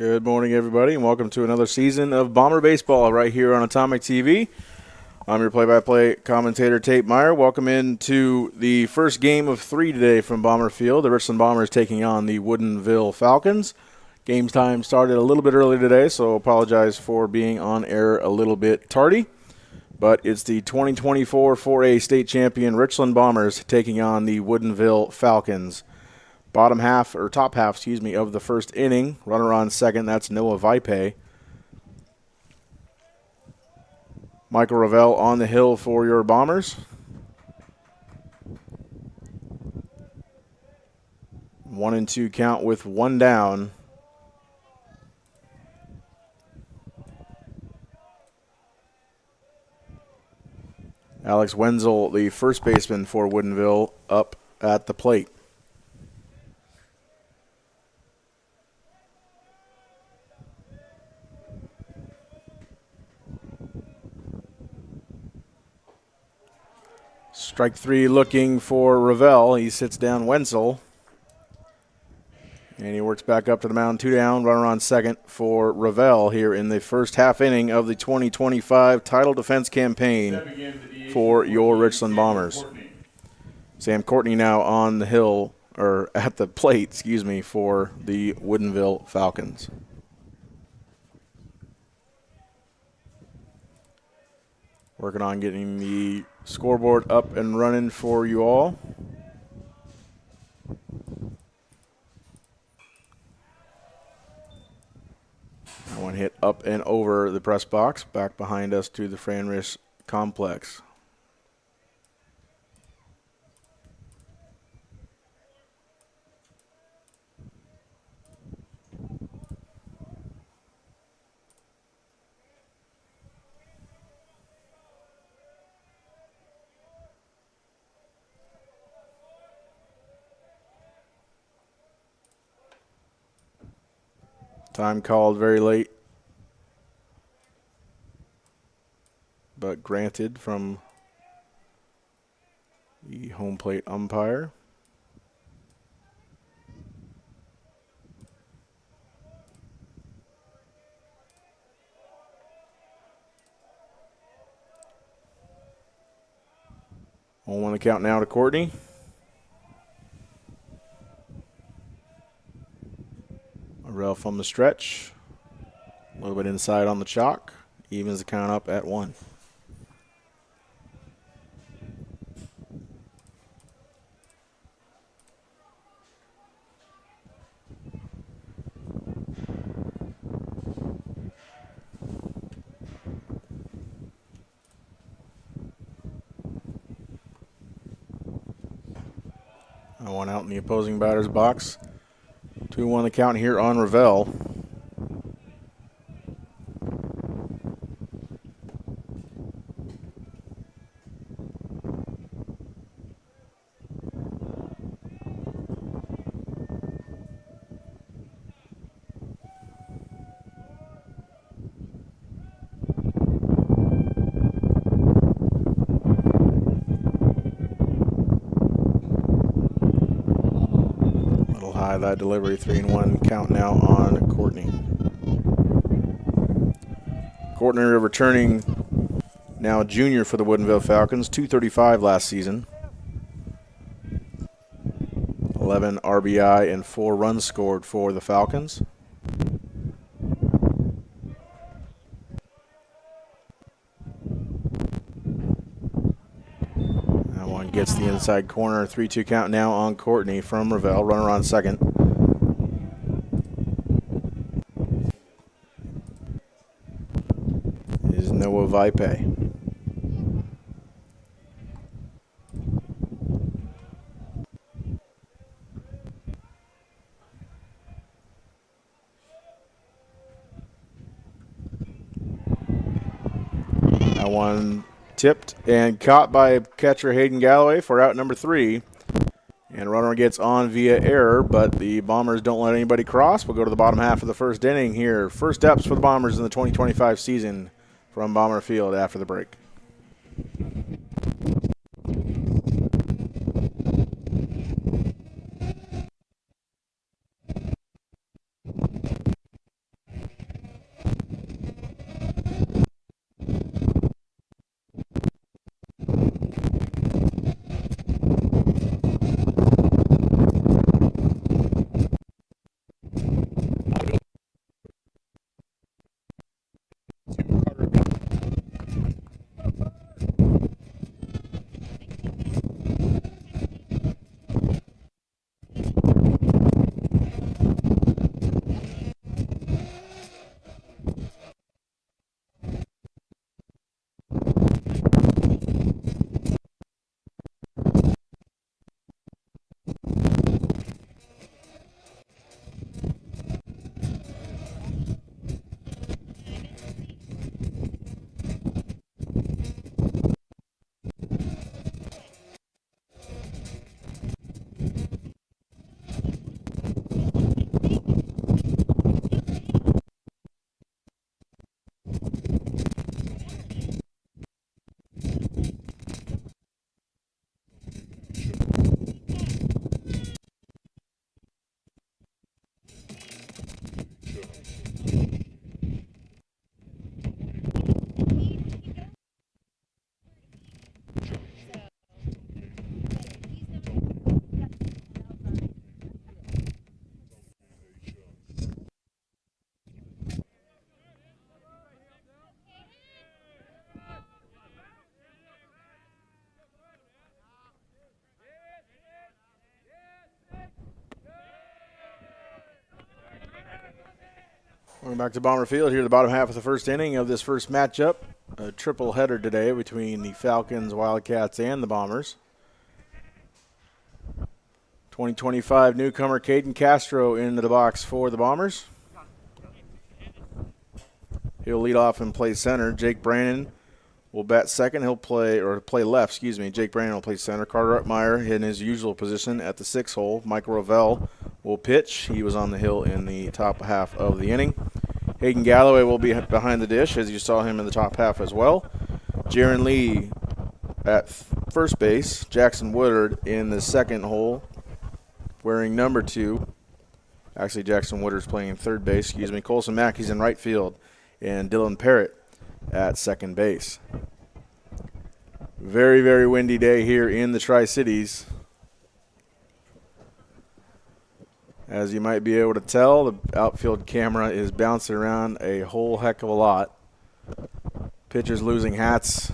Good morning, everybody, and welcome to another season of Bomber Baseball right here on Atomic TV. I'm your play-by-play commentator, Tate Meyer. Welcome into the first game of 3 today from Bomber Field. The Richland Bombers taking on the Woodinville Falcons. Game time started a little bit early today, so apologize for being on air a little bit tardy. But it's the 2024 4A state champion Richland Bombers taking on the Woodinville Falcons. Top half, of the first inning. Runner on second, that's Noah Vipe. Michael Ravel on the hill for your Bombers. 1-2 count with one down. Alex Wenzel, the first baseman for Woodinville, up at the plate. Strike three looking for Ravel. He sits down Wenzel. And he works back up to the mound, 2 down, runner on second for Ravel here in the first half inning of the 2025 title defense campaign for your Richland Bombers. Sam Courtney now on the hill, or at the plate, for the Woodinville Falcons. Working on getting the scoreboard up and running for you all. That one hit up and over the press box, back behind us to the Franrish complex. Time called very late, but granted from the home plate umpire. On the count now to Courtney. Rail from the stretch. A little bit inside on the chalk. Evens the count up at 1. One out in the opposing batter's box. 2-1 the count here on Ravel. That delivery, 3-1 count now on Courtney. Courtney returning now junior for the Woodinville Falcons, 235 last season. 11 RBI and 4 runs scored for the Falcons. That one gets the inside corner, 3-2 count now on Courtney from Ravel, runner on second. Noah Vipe. That one tipped and caught by catcher Hayden Galloway for out number 3. And runner gets on via error, but the Bombers don't let anybody cross. We'll go to the bottom half of the first inning here. First steps for the Bombers in the 2025 season from Bomber Field after the break. Welcome back to Bomber Field. Here, the bottom half of the first inning of this first matchup. A triple header today between the Falcons, Wildcats, and the Bombers. 2025 newcomer Caden Castro into the box for the Bombers. He'll lead off and play center. Jake Brannon will bat second. He'll play left, Jake Brannon will play center. Carter Upmeyer in his usual position at the 6 hole. Michael Ravel will pitch. He was on the hill in the top half of the inning. Hayden Galloway will be behind the dish, as you saw him in the top half as well. Jaron Lee at first base. Jackson Woodard in the 2nd hole, wearing number 2. Actually, Jackson Woodard's playing third base, Colson Mackey's in right field, and Dylan Parrott at second base. Very, very windy day here in the Tri-Cities. As you might be able to tell, the outfield camera is bouncing around a whole heck of a lot. Pitchers losing hats.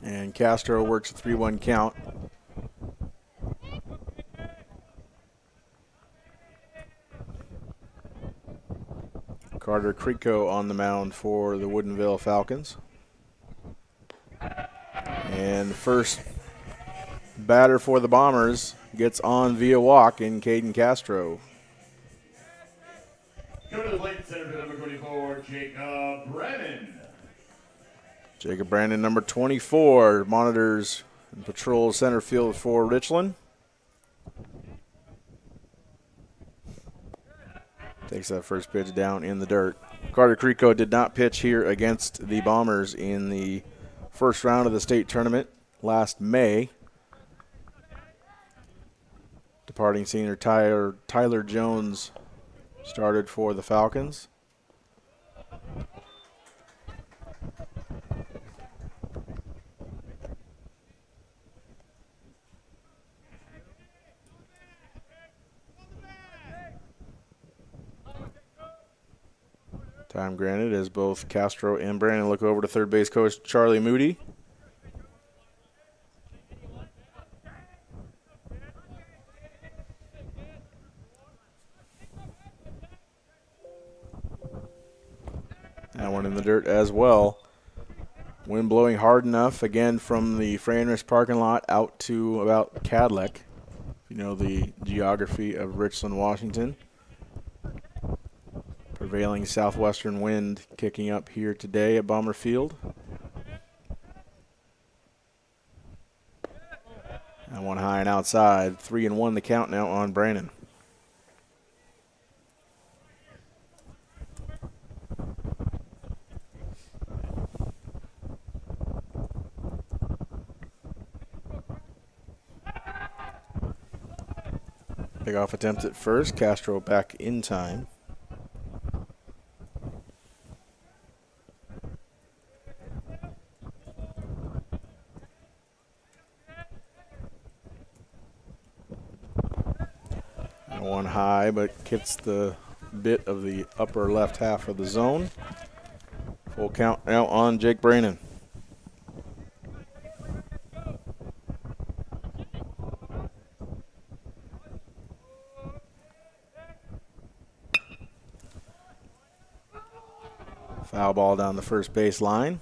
And Castro works a 3-1 count. Carter Creco on the mound for the Woodinville Falcons. And the first batter for the Bombers gets on via walk in Caden Castro. Go to the plate, center field, number 24, Jacob Brannon. Jacob Brannon, number 24, monitors and patrols center field for Richland. Takes that first pitch down in the dirt. Carter Creco did not pitch here against the Bombers in the first round of the state tournament last May. Departing senior Tyler Jones started for the Falcons. Time granted as both Castro and Brandon look over to third base coach Charlie Moody. That one in the dirt as well. Wind blowing hard enough, again, from the Franris parking lot out to about Cadillac. You know the geography of Richland, Washington. Prevailing southwestern wind kicking up here today at Bomber Field. And one high and outside. 3-1 the count now on Brannon. Pickoff attempt at first. Castro back in time. One high, but hits the bit of the upper left half of the zone. Full count now on Jake Brannon. Foul ball down the first base line.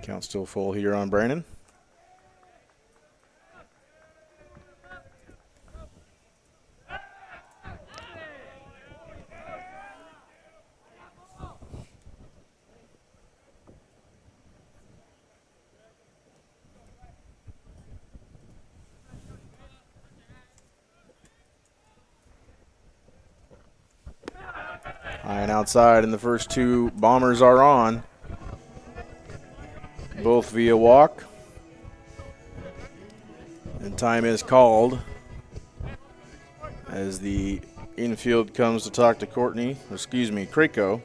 Count still full here on Brannon. High and outside, and the first two Bombers are on. Both via walk. And time is called as the infield comes to talk to Creco.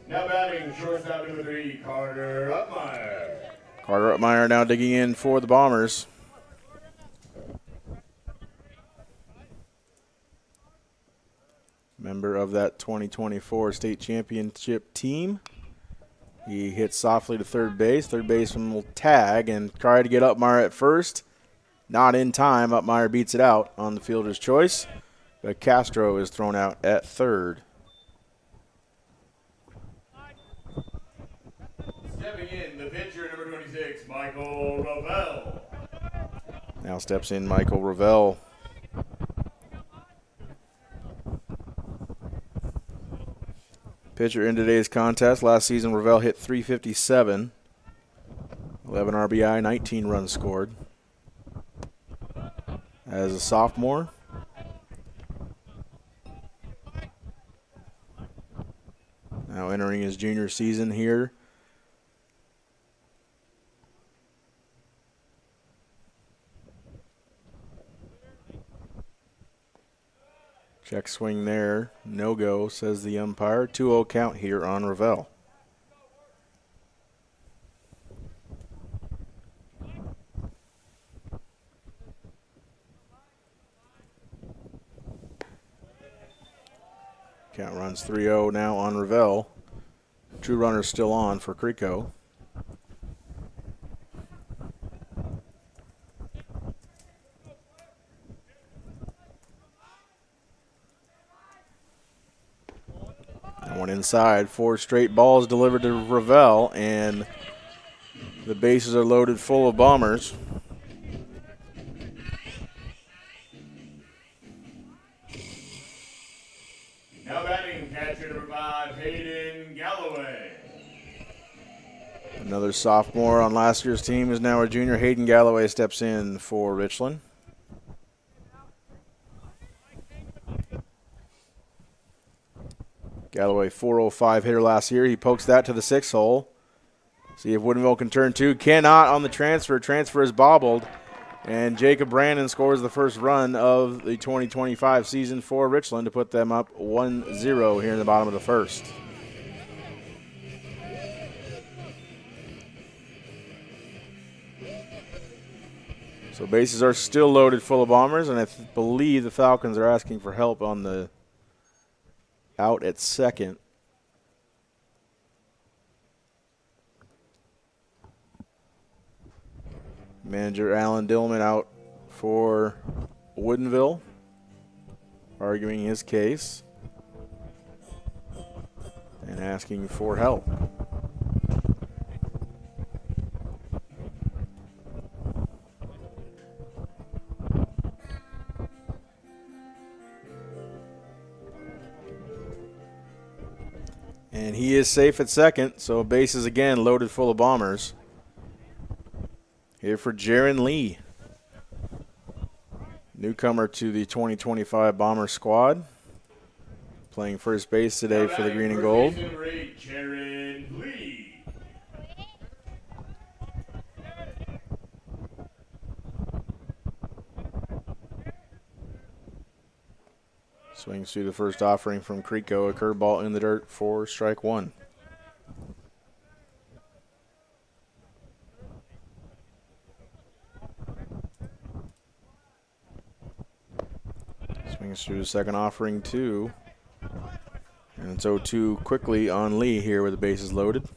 Now batting shortstop number 3, Carter Upmeyer. Carter Upmeyer now digging in for the Bombers. Member of that 2024 state championship team. He hits softly to third base. Third baseman will tag and try to get Upmeyer at first. Not in time. Upmeyer beats it out on the fielder's choice. But Castro is thrown out at third. Stepping in, the pitcher, number 26, Michael Ravel. Now steps in Michael Ravel. Pitcher in today's contest. Last season, Ravel hit .357. 11 RBI, 19 runs scored. As a sophomore, now entering his junior season here. Check swing there. No go, says the umpire. 2-0 count here on Ravel. Count runs 3-0 now on Ravel. Two runners still on for Crico. One inside, 4 straight balls delivered to Ravel, and the bases are loaded full of Bombers. Now batting catcher number 5, Hayden Galloway. Another sophomore on last year's team is now a junior. Hayden Galloway steps in for Richland. Galloway, 405 hitter last year. He pokes that to the 6 hole. See if Woodinville can turn 2. Cannot on the transfer. Transfer is bobbled. And Jacob Brandon scores the first run of the 2025 season for Richland to put them up 1-0 here in the bottom of the first. So bases are still loaded full of Bombers, and I believe the Falcons are asking for help on the out at second. Manager Alan Dillman out for Woodinville, arguing his case and asking for help. And he is safe at second, so bases again loaded full of Bombers. Here for Jaron Lee, newcomer to the 2025 Bomber squad, playing first base today for the Green and Gold. Jaron Lee. Swings through the first offering from Crico, a curveball in the dirt for strike 1. Swings through the second offering, 2. And it's 0-2 quickly on Lee here with the bases loaded.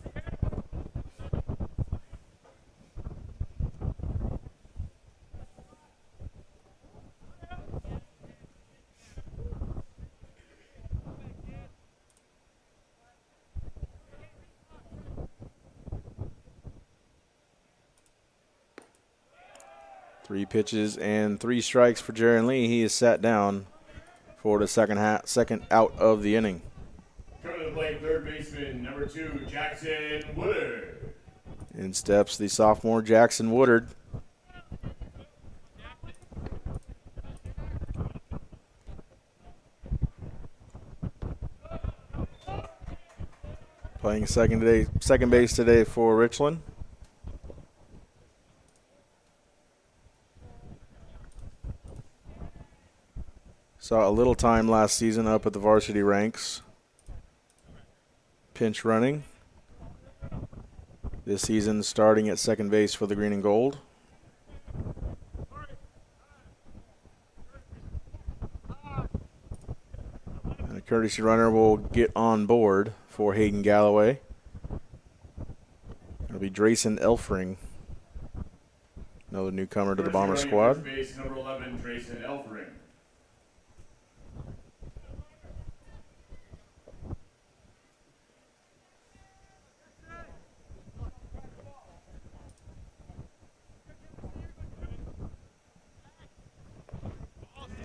Three pitches and 3 strikes for Jaron Lee. He is sat down for the second out of the inning. Coming to the plate, third baseman, number 2, Jackson Woodard. In steps the sophomore Jackson Woodard. Playing second base today for Richland. Saw a little time last season up at the varsity ranks. pinch running. This season starting at second base for the green and gold. And a courtesy runner will get on board for Hayden Galloway. It'll be Drayson Elfring, another newcomer to the Bomber squad. Base number 11, Drayson Elfring.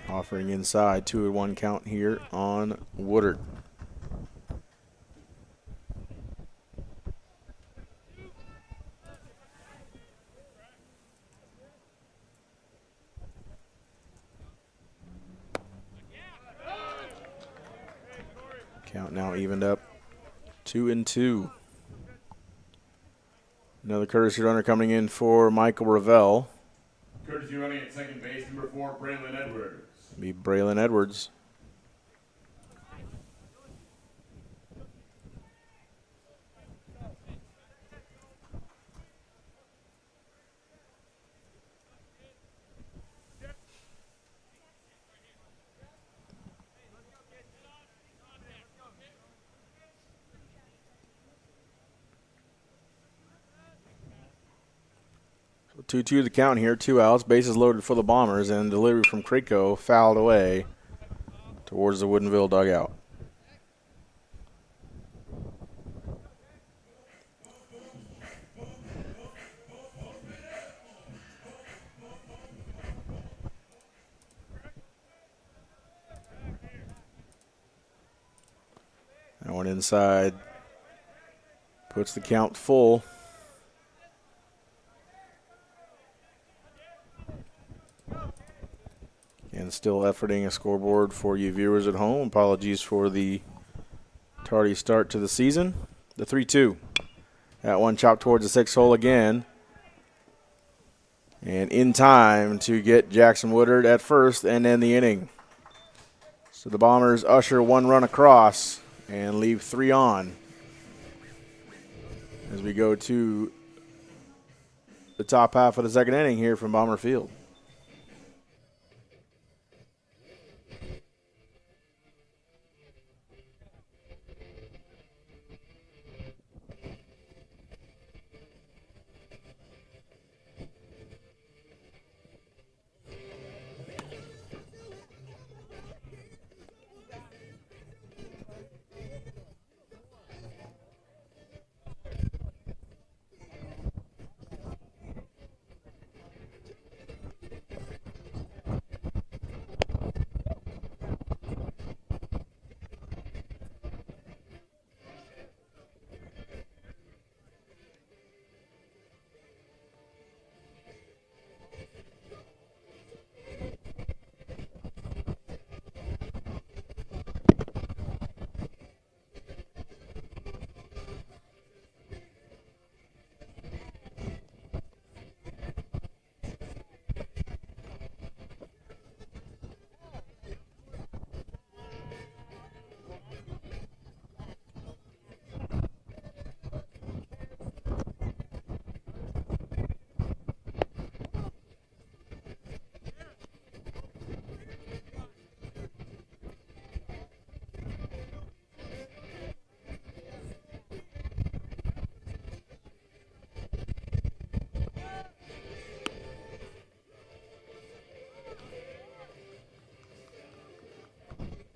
Offering inside, 2-1 count here on Woodard. Count now evened up, 2-2. Another courtesy runner coming in for Michael Ravel. Courtesy running at second base, number 4, Braylon Edwards. Be Braylon Edwards. So 2-2 the count here, 2 outs, bases loaded for the Bombers, and delivery from Kriko fouled away towards the Woodinville dugout. That one inside puts the count full. And still efforting a scoreboard for you viewers at home. Apologies for the tardy start to the season. The 3-2. That one chopped towards the 6 hole again. And in time to get Jackson Woodard at first and end the inning. So the Bombers usher 1 run across and leave 3 on as we go to the top half of the second inning here from Bomber Field.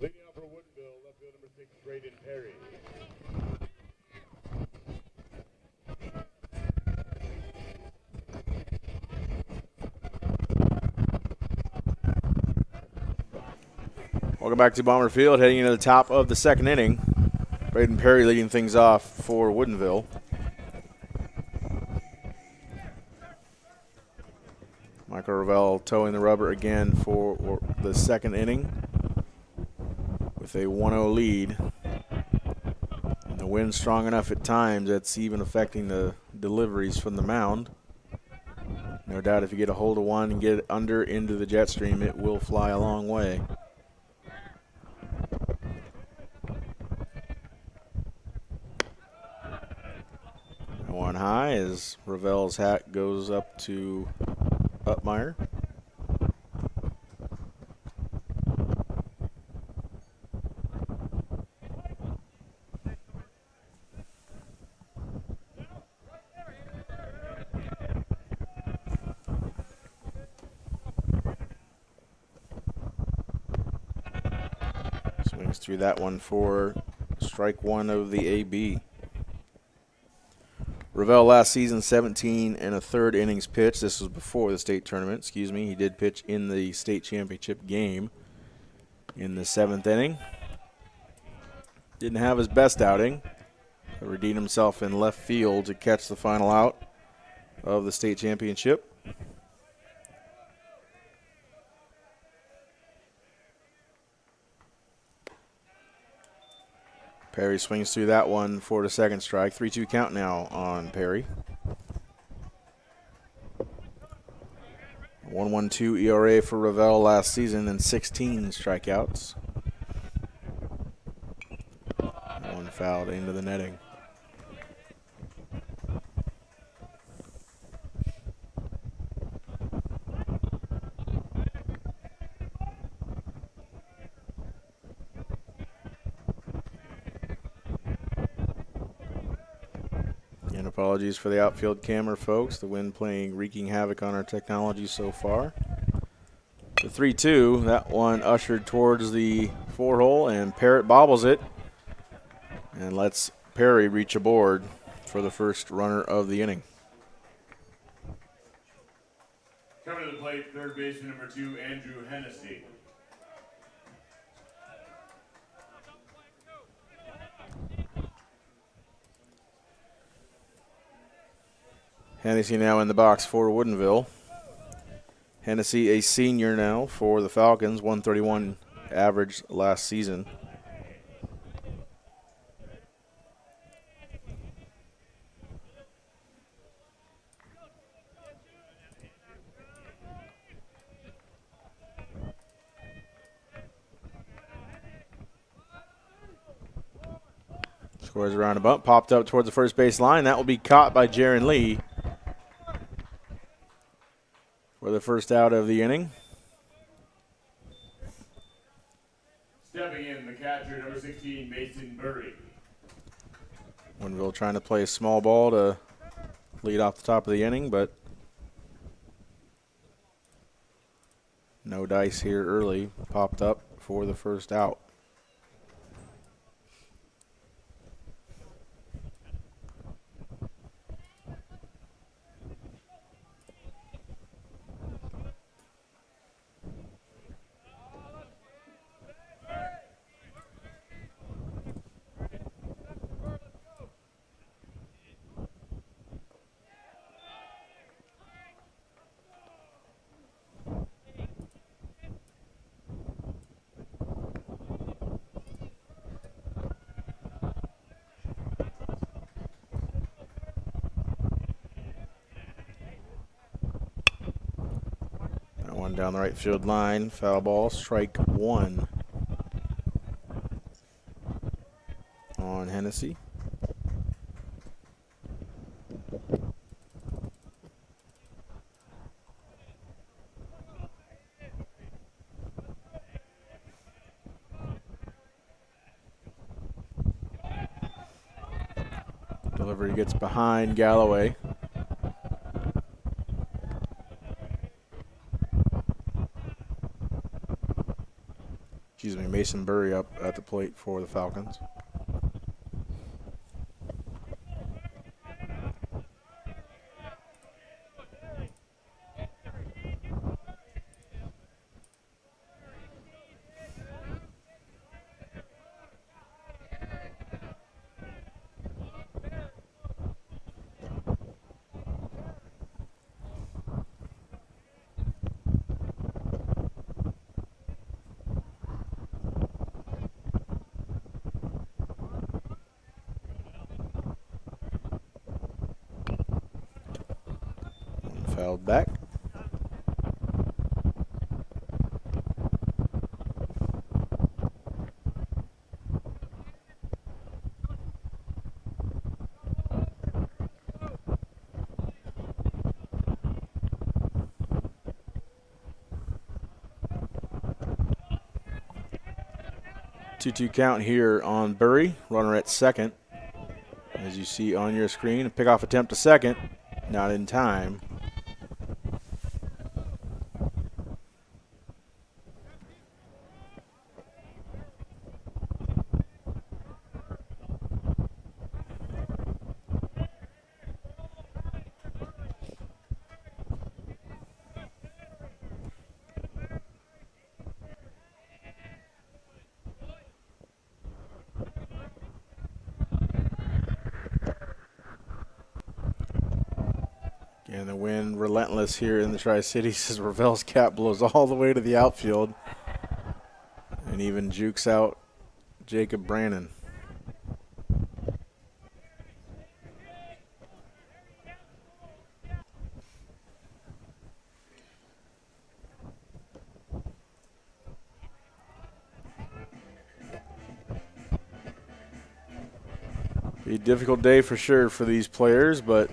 Leading out for Woodinville, left field number 6, Braden Perry. Welcome back to Bomber Field, heading into the top of the second inning. Braden Perry leading things off for Woodinville. Michael Ravel towing the rubber again for the second inning with a 1-0 lead. And the wind's strong enough at times that's even affecting the deliveries from the mound. No doubt if you get a hold of one and get it under into the jet stream, it will fly a long way. high as Ravel's hat goes up to Upmeyer. Swings through that one for strike one of the AB. Ravel last season 17 and a third innings pitched. This was before the state tournament, excuse me. He did pitch in the state championship game in the 7th inning. Didn't have his best outing, but redeemed himself in left field to catch the final out of the state championship. Perry swings through that one for the second strike. 3-2 count now on Perry. 1.12 ERA for Ravel last season and 16 strikeouts. One fouled into the netting. And apologies for the outfield camera, folks. The wind wreaking havoc on our technology so far. The 3-2, that one ushered towards the 4-hole, and Parrott bobbles it and lets Perry reach aboard for the first runner of the inning. Coming to the plate, third baseman number 2, Andrew Hennessy. Hennessy now in the box for Woodinville. Hennessy, a senior now for the Falcons, 131 average last season. Scores around a bump, popped up towards the first base line. That will be caught by Jaron Lee for the first out of the inning. Stepping in, the catcher, number 16, Mason Burry. Woodinville trying to play a small ball to lead off the top of the inning, but no dice here early. Popped up for the first out. One down the right field line, foul ball, strike one on Hennessy. Delivery gets behind Galloway. Excuse me, Mason Burry up at the plate for the Falcons. Fouled back. 2-2 count here on Burry. Runner at second. As you see on your screen, a pickoff attempt to second. Not in time. And the wind relentless here in the Tri-Cities as Ravel's cap blows all the way to the outfield and even jukes out Jacob Brannon. Be a difficult day for sure for these players, but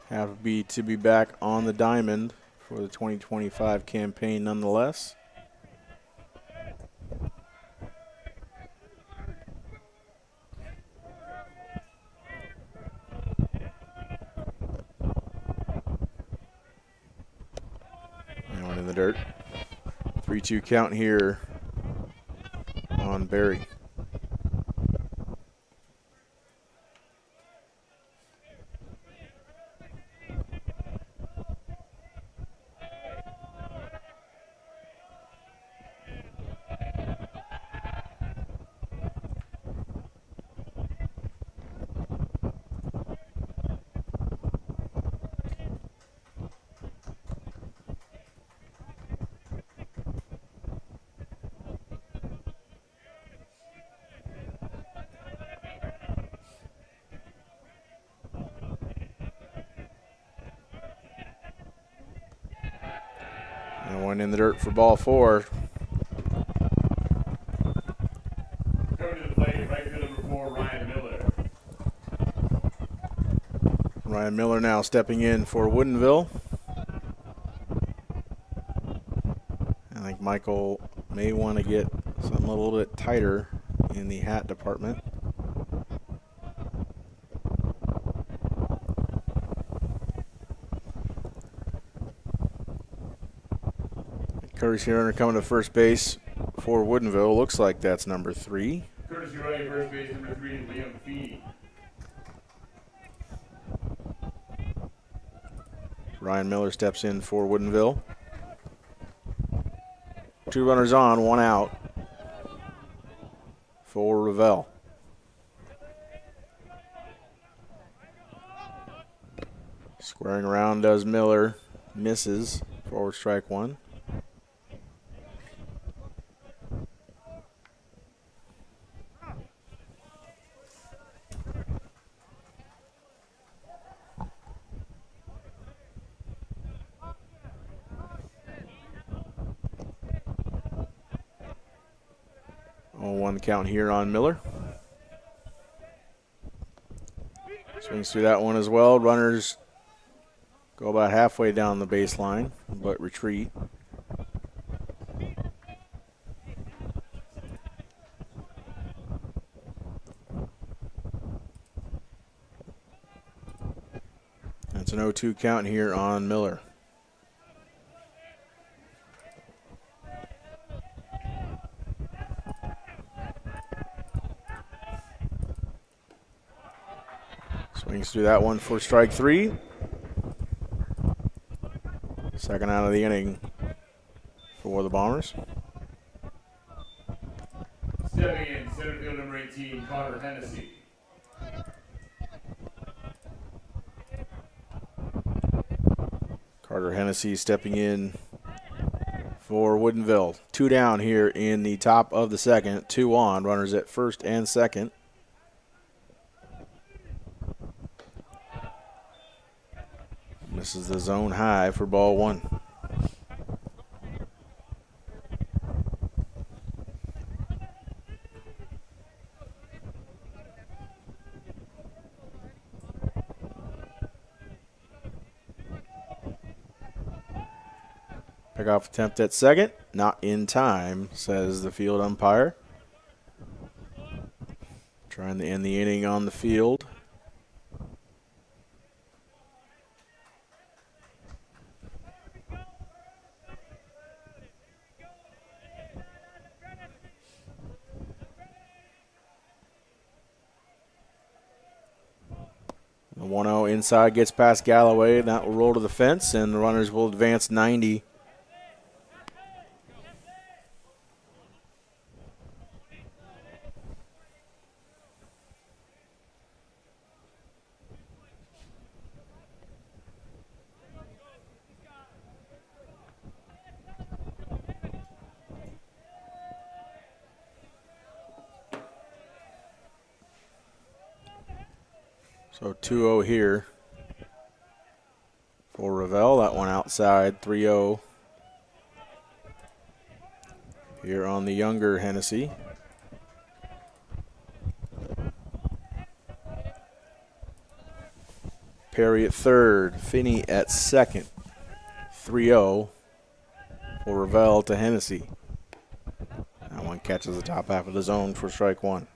happy to be back on the diamond for the 2025 campaign nonetheless. And one in the dirt. 3-2 count here on Barry. And one in the dirt for ball 4. Coming to the plate, right field number 4, Ryan Miller. Ryan Miller now stepping in for Woodinville. I think Michael may want to get something a little bit tighter in the hat department. Courtesy runner coming to first base for Woodinville. Looks like that's number 3. Courtesy running first base number 3, Liam Fee. Ryan Miller steps in for Woodinville. 2 runners on, 1 out for Ravel. Squaring around does Miller. Misses. Forward strike 1. One count here on Miller. Swings through that one as well. Runners go about halfway down the baseline, but retreat. That's an 0-2 count here on Miller. Swings through that one for strike 3. Second out of the inning for the Bombers. Stepping in, center field number 18, Carter Hennessy. Carter Hennessy stepping in for Woodinville. 2 down here in the top of the second. 2 on. Runners at first and second. This is the zone high for ball 1. Pickoff attempt at second. Not in time, says the field umpire. Trying to end the inning on the field. The 1-0 inside gets past Galloway. That will roll to the fence, and the runners will advance 90. So 2-0 here for Revelle. That one outside, 3-0 here on the younger Hennessy. Perry at third, Finney at second. 3-0 for Revelle to Hennessy. That one catches the top half of the zone for strike one.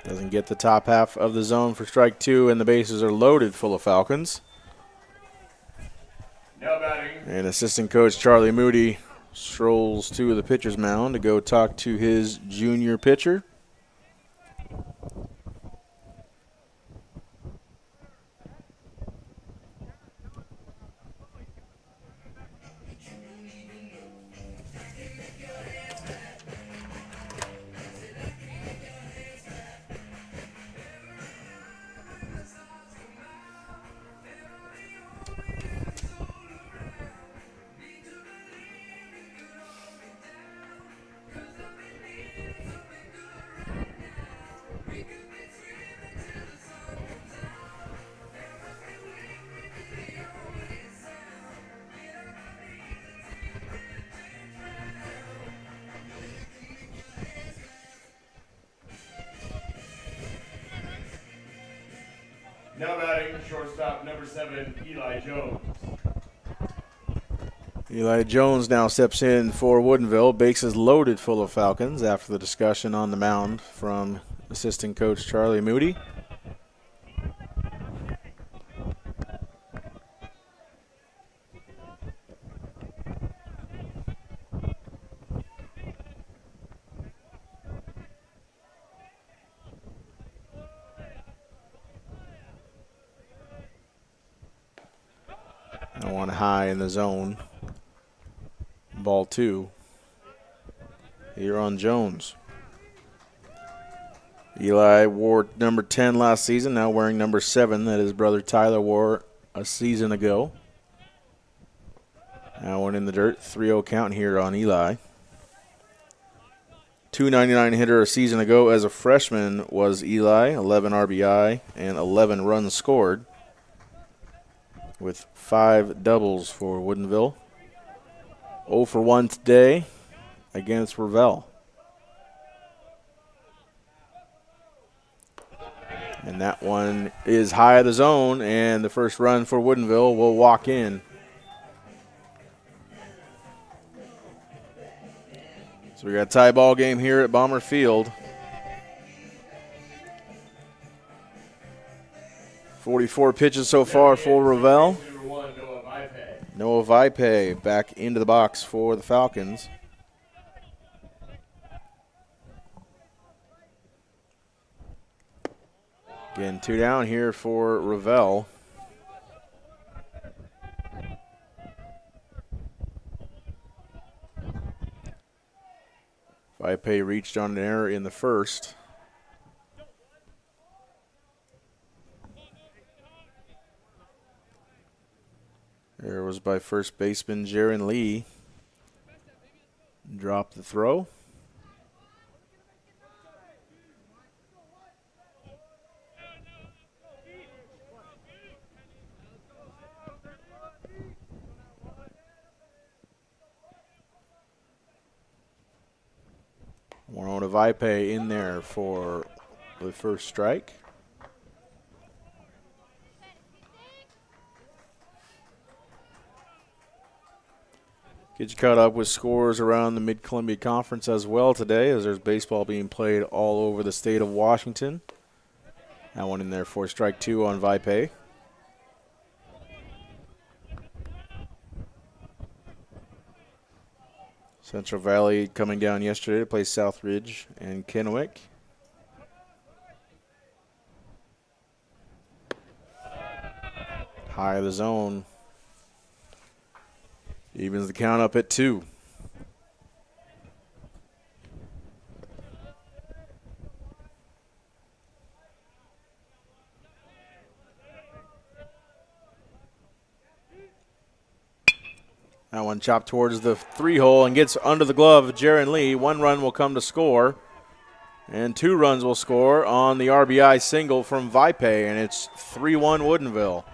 Doesn't get the top half of the zone for strike two, and the bases are loaded full of Falcons. Now batting. And assistant coach Charlie Moody strolls to the pitcher's mound to go talk to his junior pitcher. Now batting, shortstop number 7, Eli Jones. Eli Jones now steps in for Woodinville. Bases loaded full of Falcons after the discussion on the mound from assistant coach Charlie Moody. That one high in the zone. Ball two. Here on Jones. Eli wore number 10 last season, now wearing number 7 that his brother Tyler wore a season ago. Now one in the dirt, 3-0 count here on Eli. .299 hitter a season ago as a freshman was Eli, 11 RBI and 11 runs scored, with 5 doubles for Woodinville. 0 for 1 today against Revelle. And that one is high of the zone, and the first run for Woodinville will walk in. So we got a tie ball game here at Bomber Field. 44 pitches so far for Revelle. Noah Vipe back into the box for the Falcons. Again, 2 down here for Revelle. Vipe reached on an error in the first. There was by first baseman Jaron Lee. Dropped the throw. 1-0 to Vipe in there for the first strike. Get you caught up with scores around the Mid-Columbia Conference as well today, as there's baseball being played all over the state of Washington. That one in there for strike 2 on Vipe. Central Valley coming down yesterday to play Southridge and Kennewick. High of the zone. Evens the count up at 2. That one chopped towards the 3-hole and gets under the glove of Jaron Lee. 1 run will come to score, and 2 runs will score on the RBI single from Vipe, and it's 3-1 Woodinville.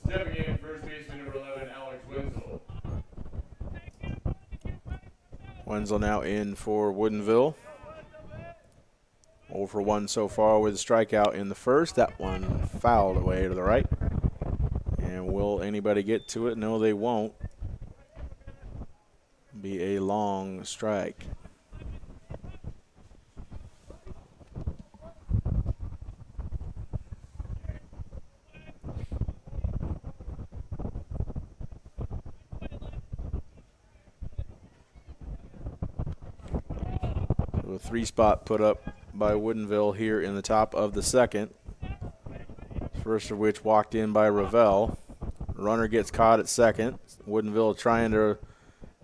Stepping in, first baseman number 11, Alex Wenzel. Wenzel now in for Woodinville. 0 for 1 so far with a strikeout in the first. That one fouled away to the right. And will anybody get to it? No, they won't. Be a long strike. A 3-spot put up by Woodinville here in the top of the second. First of which walked in by Ravel. Runner gets caught at second. Woodinville trying to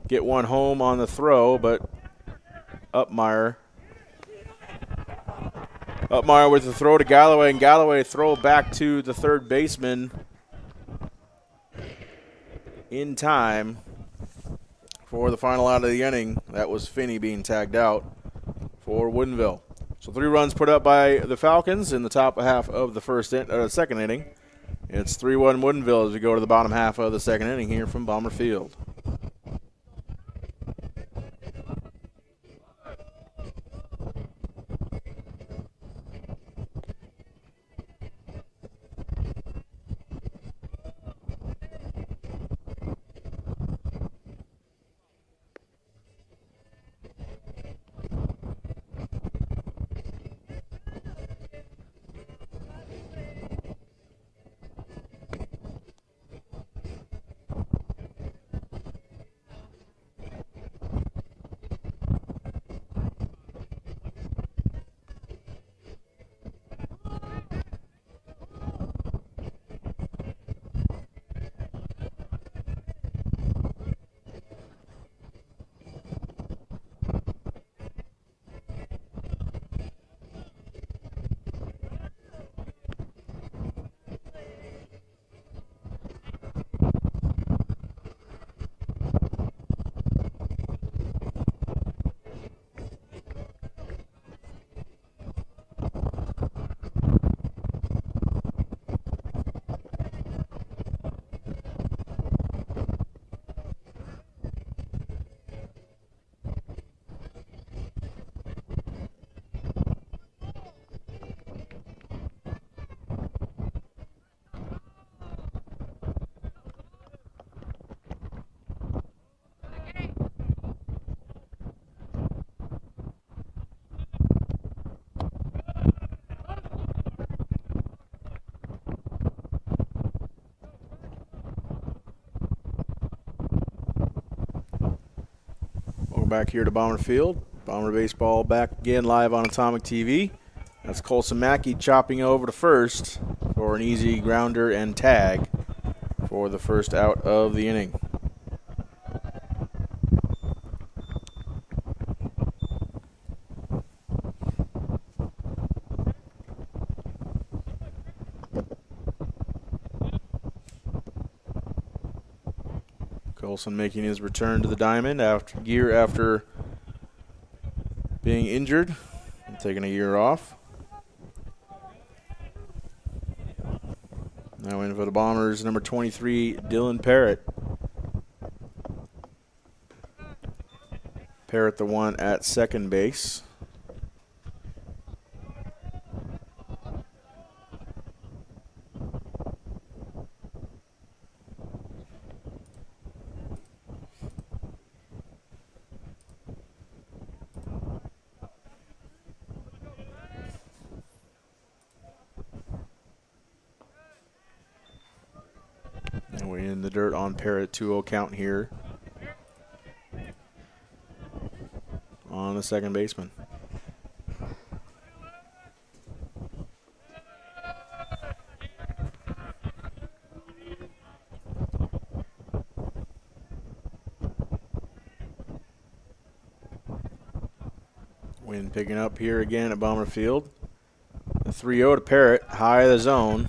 get one home on the throw, but Upmeyer with the throw to Galloway, and Galloway throw back to the third baseman in time for the final out of the inning. That was Finney being tagged out for Woodinville. So 3 runs put up by the Falcons in the top half of the second inning. It's 3-1 Woodinville as we go to the bottom half of the second inning here from Bomber Field. Back here to Bomber Field. Bomber Baseball back again live on Atomic TV. That's Colson Mackey chopping over to first for an easy grounder and tag for the first out of the inning. Colson making his return to the diamond after being injured and taking a year off. Now in for the Bombers, number 23, Dylan Parrott. Parrott the one at second base. And we're in the dirt on Parrott, 2-0 count here on the second baseman. Wind picking up here again at Bomber Field. The 3-0 to Parrott, high of the zone.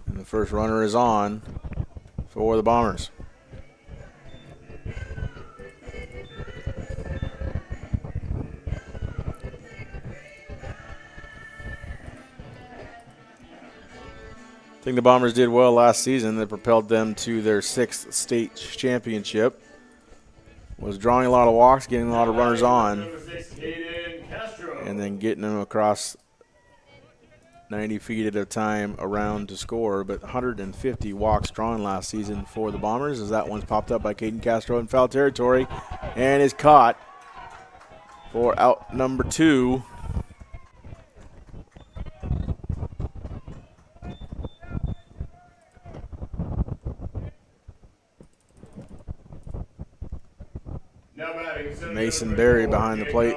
And the first runner is on for the Bombers. I think the Bombers did well last season. That propelled them to their 6th state championship. Was drawing a lot of walks, getting a lot of runners on, and then getting them across 90 feet at a time around to score. But 150 walks drawn last season for the Bombers, as that one's popped up by Caden Castro in foul territory and is caught for out number 2. Mason Berry behind the plate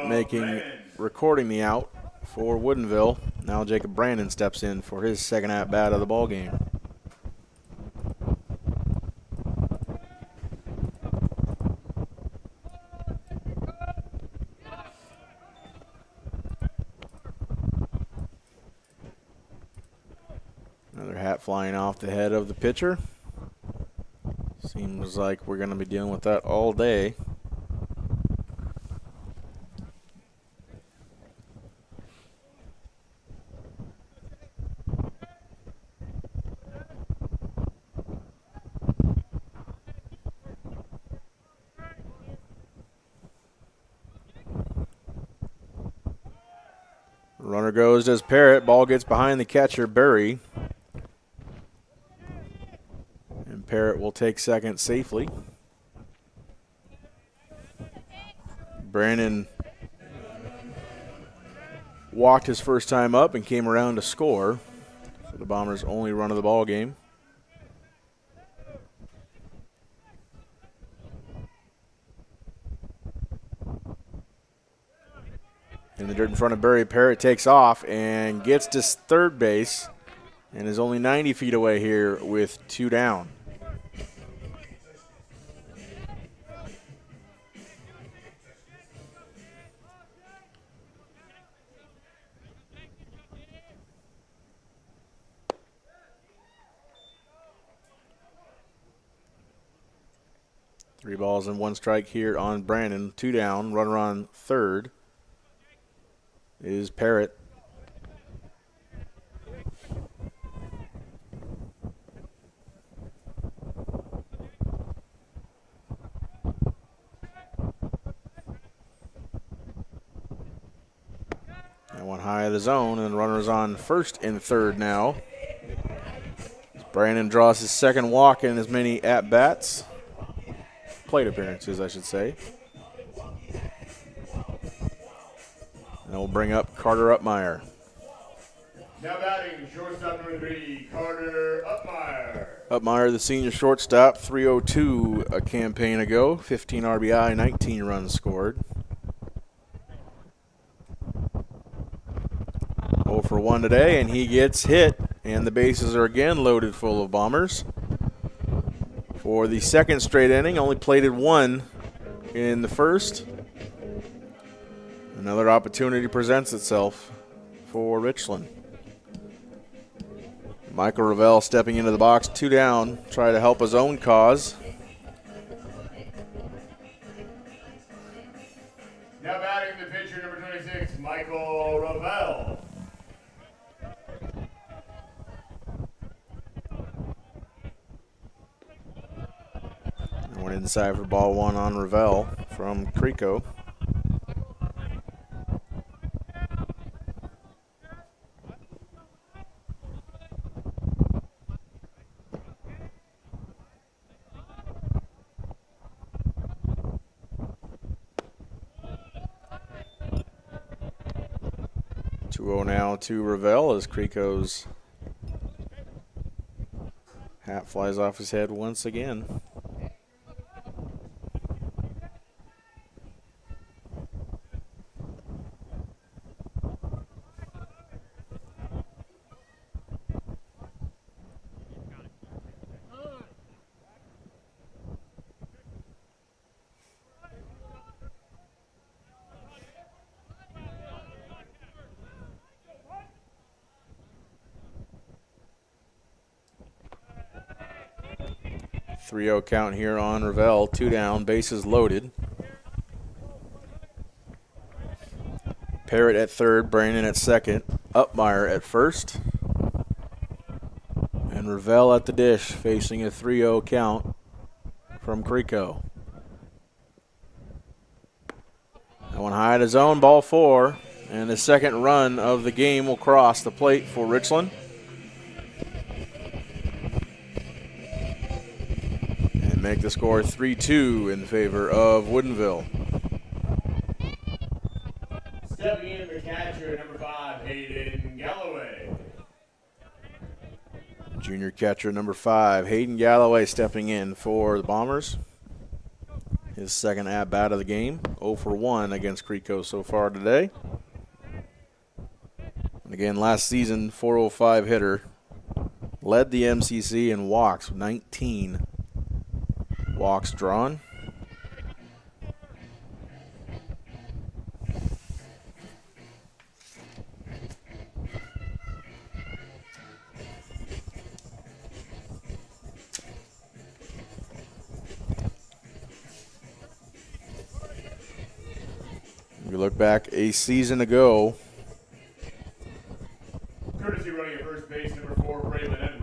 recording the out for Woodinville. Now Jacob Brandon steps in for his second at-bat of the ball game. Another hat flying off the head of the pitcher. Seems like we're going to be dealing with that all day. Runner goes as Parrott. Ball gets behind the catcher, Berry. And Parrott will take second safely. Brandon walked his first time up and came around to score for the Bombers' only run of the ball game. In the dirt in front of Berry, Parrott takes off and gets to third base and is only 90 feet away here with 2 down. Three balls and 1 strike here on Brandon. 2 down, runner on third is Parrott. That one high of the zone, and runners on first and third now. Brandon draws his second walk in as many at-bats. Plate appearances, I should say. And we'll bring up Carter Upmeyer. Now batting, shortstop number 3, Carter Upmeyer. Upmeyer, the senior shortstop, 302 a campaign ago, 15 RBI, 19 runs scored. 0 for 1 today, and he gets hit, and the bases are again loaded full of Bombers. For the second straight inning, only plated 1 in the first. Another opportunity presents itself for Richland. Michael Ravel stepping into the box, 2 down, try to help his own cause. inside for ball one on Ravel from Creco. Now to Ravel as Creco's hat flies off his head once again. Three-0 count here on Ravel. 2 down, bases loaded. Parrott at third, Brandon at second, Upmeyer at first. And Ravel at the dish, facing a 3-0 count from Creco. That one high to zone, ball 4. And the second run of the game will cross the plate for Richland. Make the score 3-2 in favor of Woodinville. Stepping in for catcher, number 5, Hayden Galloway. Junior catcher, number 5, Hayden Galloway, stepping in for the Bombers. His second at-bat of the game, 0 for 1 against Creco so far today. And again, last season, 405 hitter. Led the MCC in walks, 19 walks drawn. We look back a season ago. Courtesy running at first base, number 4, Braylon Edwards.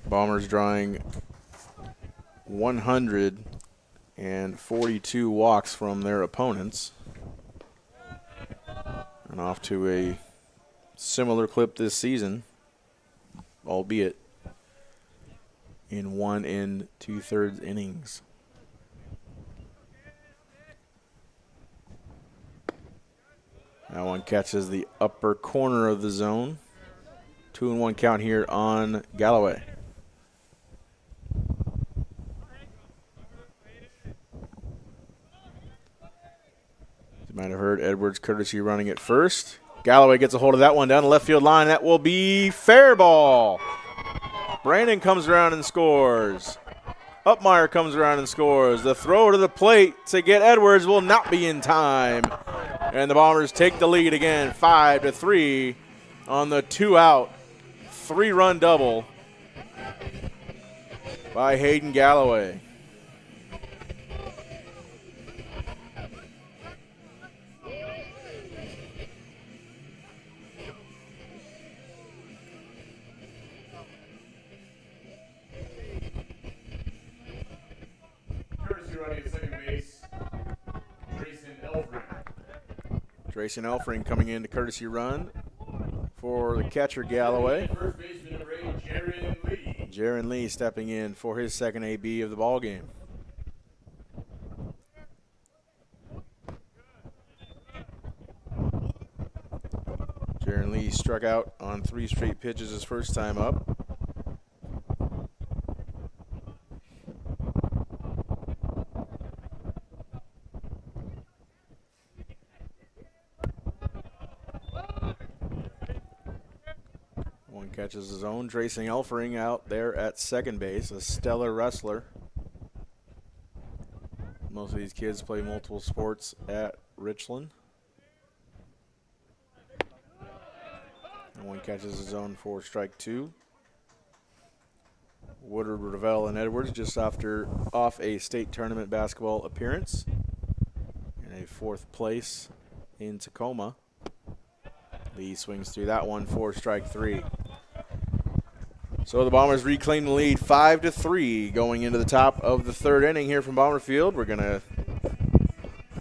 Bombers drawing 142 walks from their opponents. And off to a similar clip this season, albeit in 1 2/3 innings. That one catches the upper corner of the zone. 2-1 count here on Galloway. You might have heard Edwards courtesy running at first. Galloway gets a hold of that one down the left field line. That will be fair ball. Brandon comes around and scores. Upmeyer comes around and scores. The throw to the plate to get Edwards will not be in time. And the Bombers take the lead again, 5-3 on the 2-out, 3-run double by Hayden Galloway. Grayson Elfring coming in to courtesy run for the catcher Galloway. First baseman number 8, Jaron Lee. Jaron Lee stepping in for his second AB of the ball game. Jaron Lee struck out on 3 straight pitches his first time up. Catches his own. Tracing Elfring out there at second base, a stellar wrestler. Most of these kids play multiple sports at Richland. And one catches his own for strike 2. Woodard, Ravel, and Edwards just off a state tournament basketball appearance in a 4th place in Tacoma. Lee swings through that one for strike 3. So the Bombers reclaim the lead 5-3 going into the top of the third inning here from Bomber Field. We're going to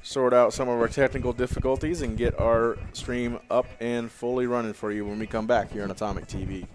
sort out some of our technical difficulties and get our stream up and fully running for you when we come back here on Atomic TV.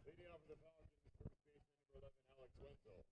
Leading off for the Falcons, first baseman number 11, Alex Wenzel.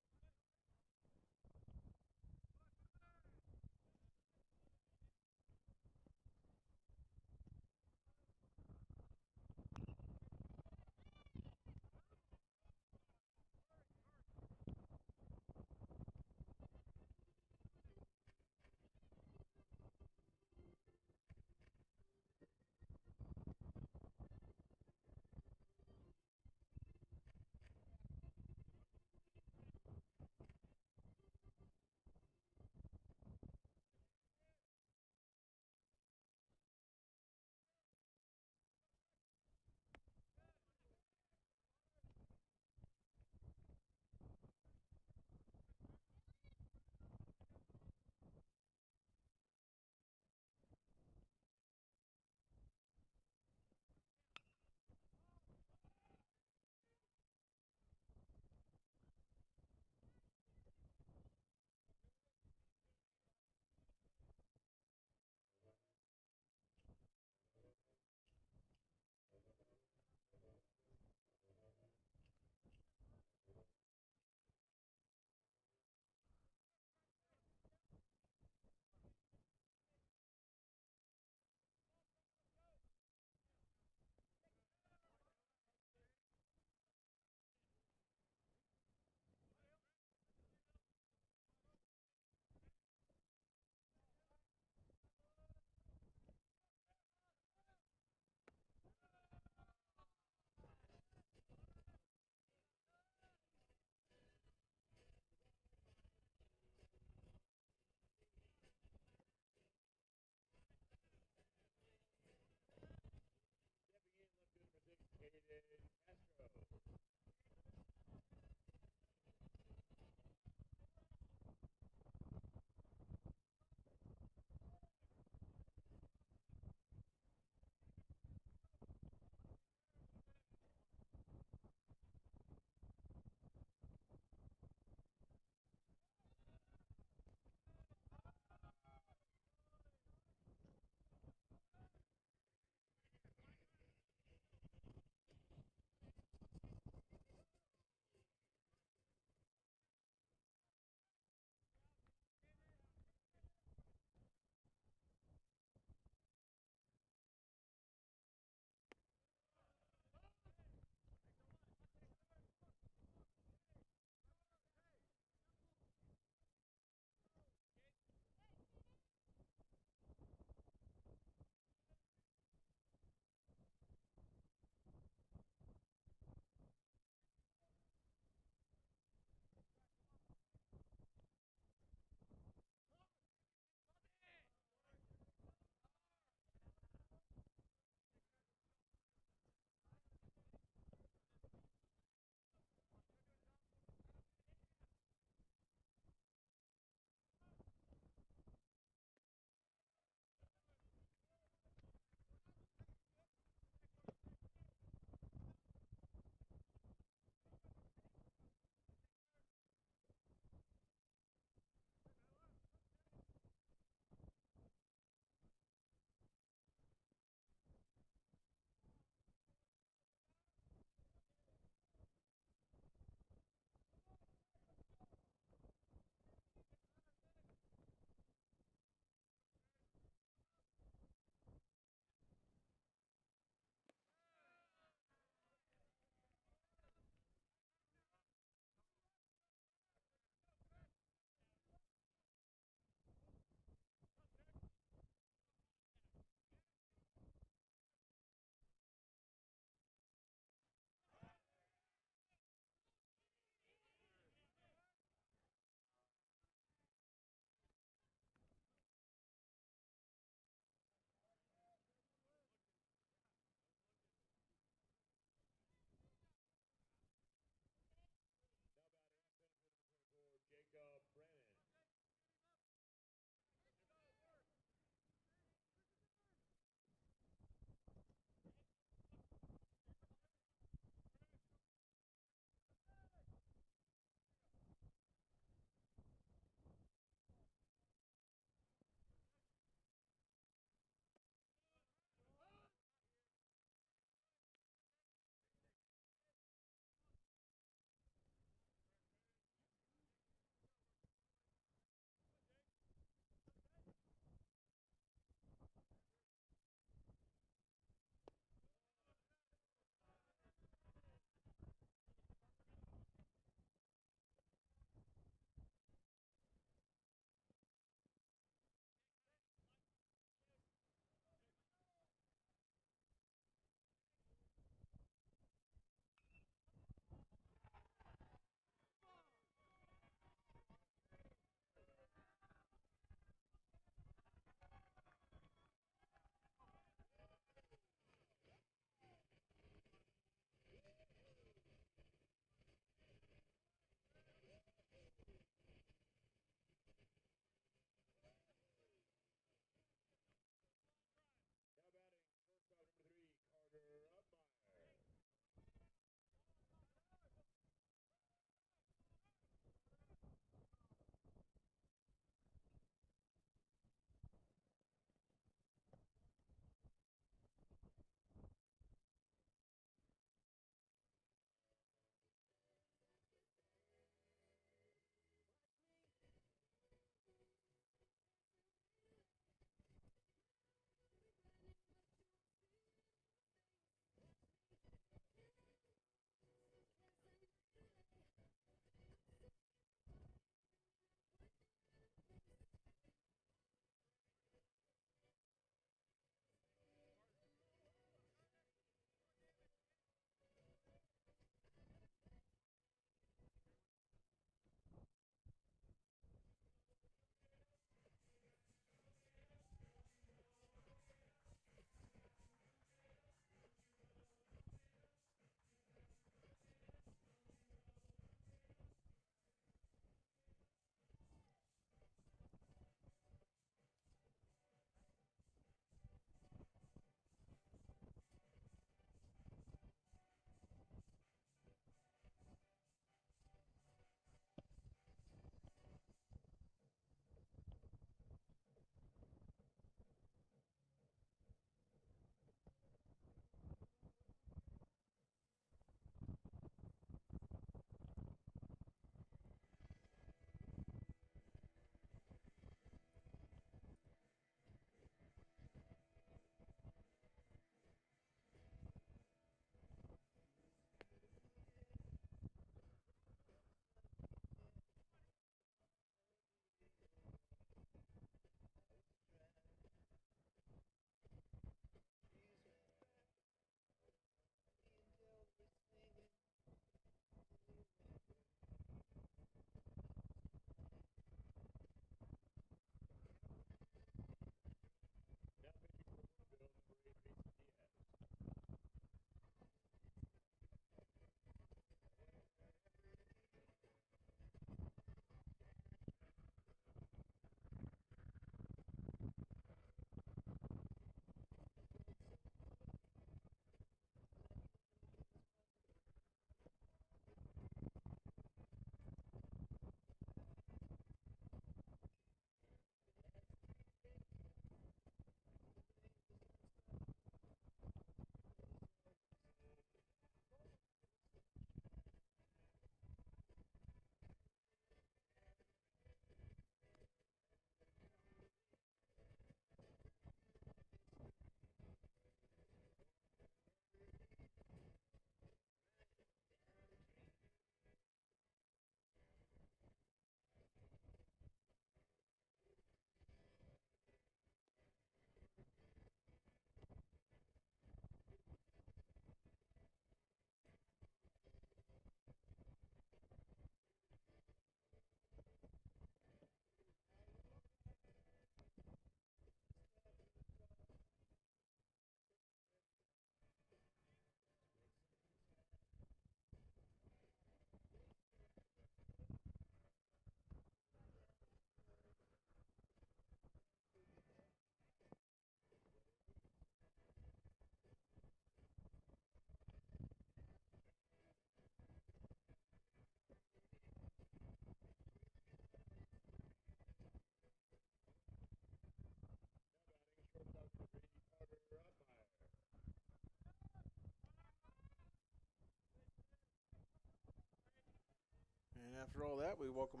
After all that, we welcome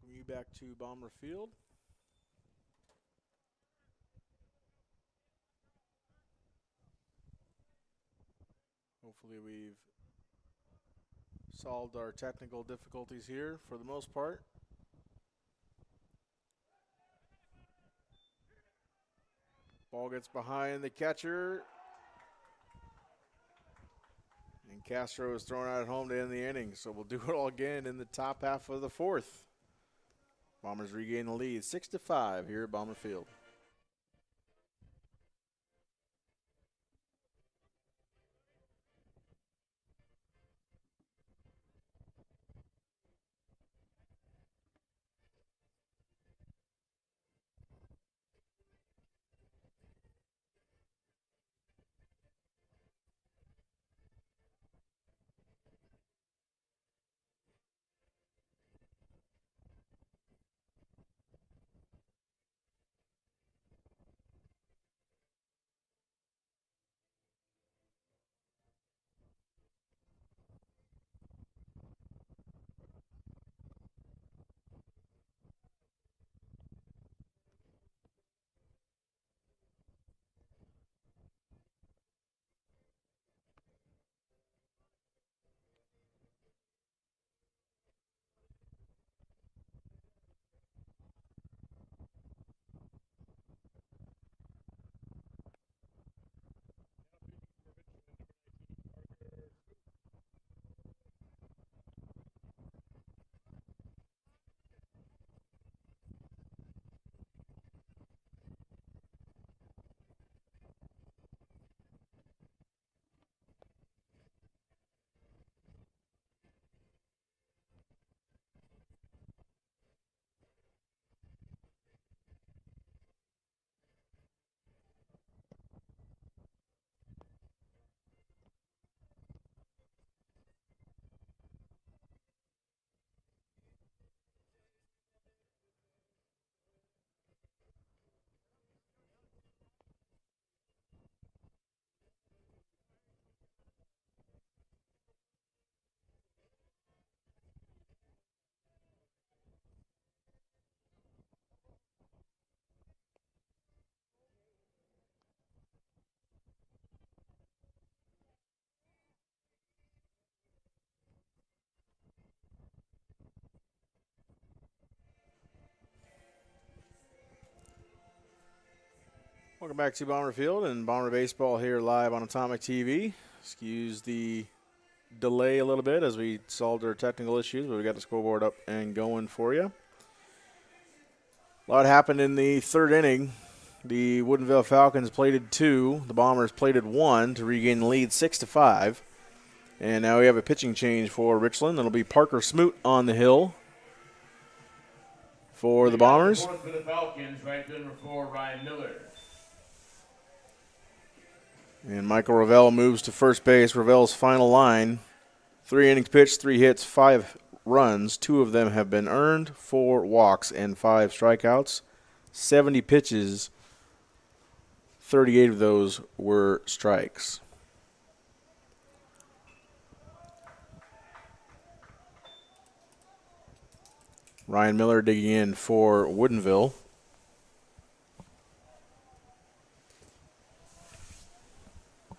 you back to Bomber Field. Hopefully we've solved our technical difficulties here for the most part. Ball gets behind the catcher. And Castro is thrown out at home to end the inning, so we'll do it all again in the top half of the fourth. Bombers regain the lead, 6-5 here at Bomber Field. Welcome back to Bomber Field and Bomber Baseball here live on Atomic TV. Excuse the delay a little bit as we solved our technical issues, but we got the scoreboard up and going for you. A lot happened in the third inning. The Woodinville Falcons plated 2. The Bombers plated 1 to regain the lead 6-5. And now we have a pitching change for Richland. It'll be Parker Smoot on the hill for the Bombers. Fourth for the Falcons, right fielder for Ryan Miller. And Michael Ravel moves to first base. Ravel's final line, 3 innings pitched, 3 hits, 5 runs. 2 of them have been earned, 4 walks, and 5 strikeouts. 70 pitches, 38 of those were strikes. Ryan Miller digging in for Woodinville.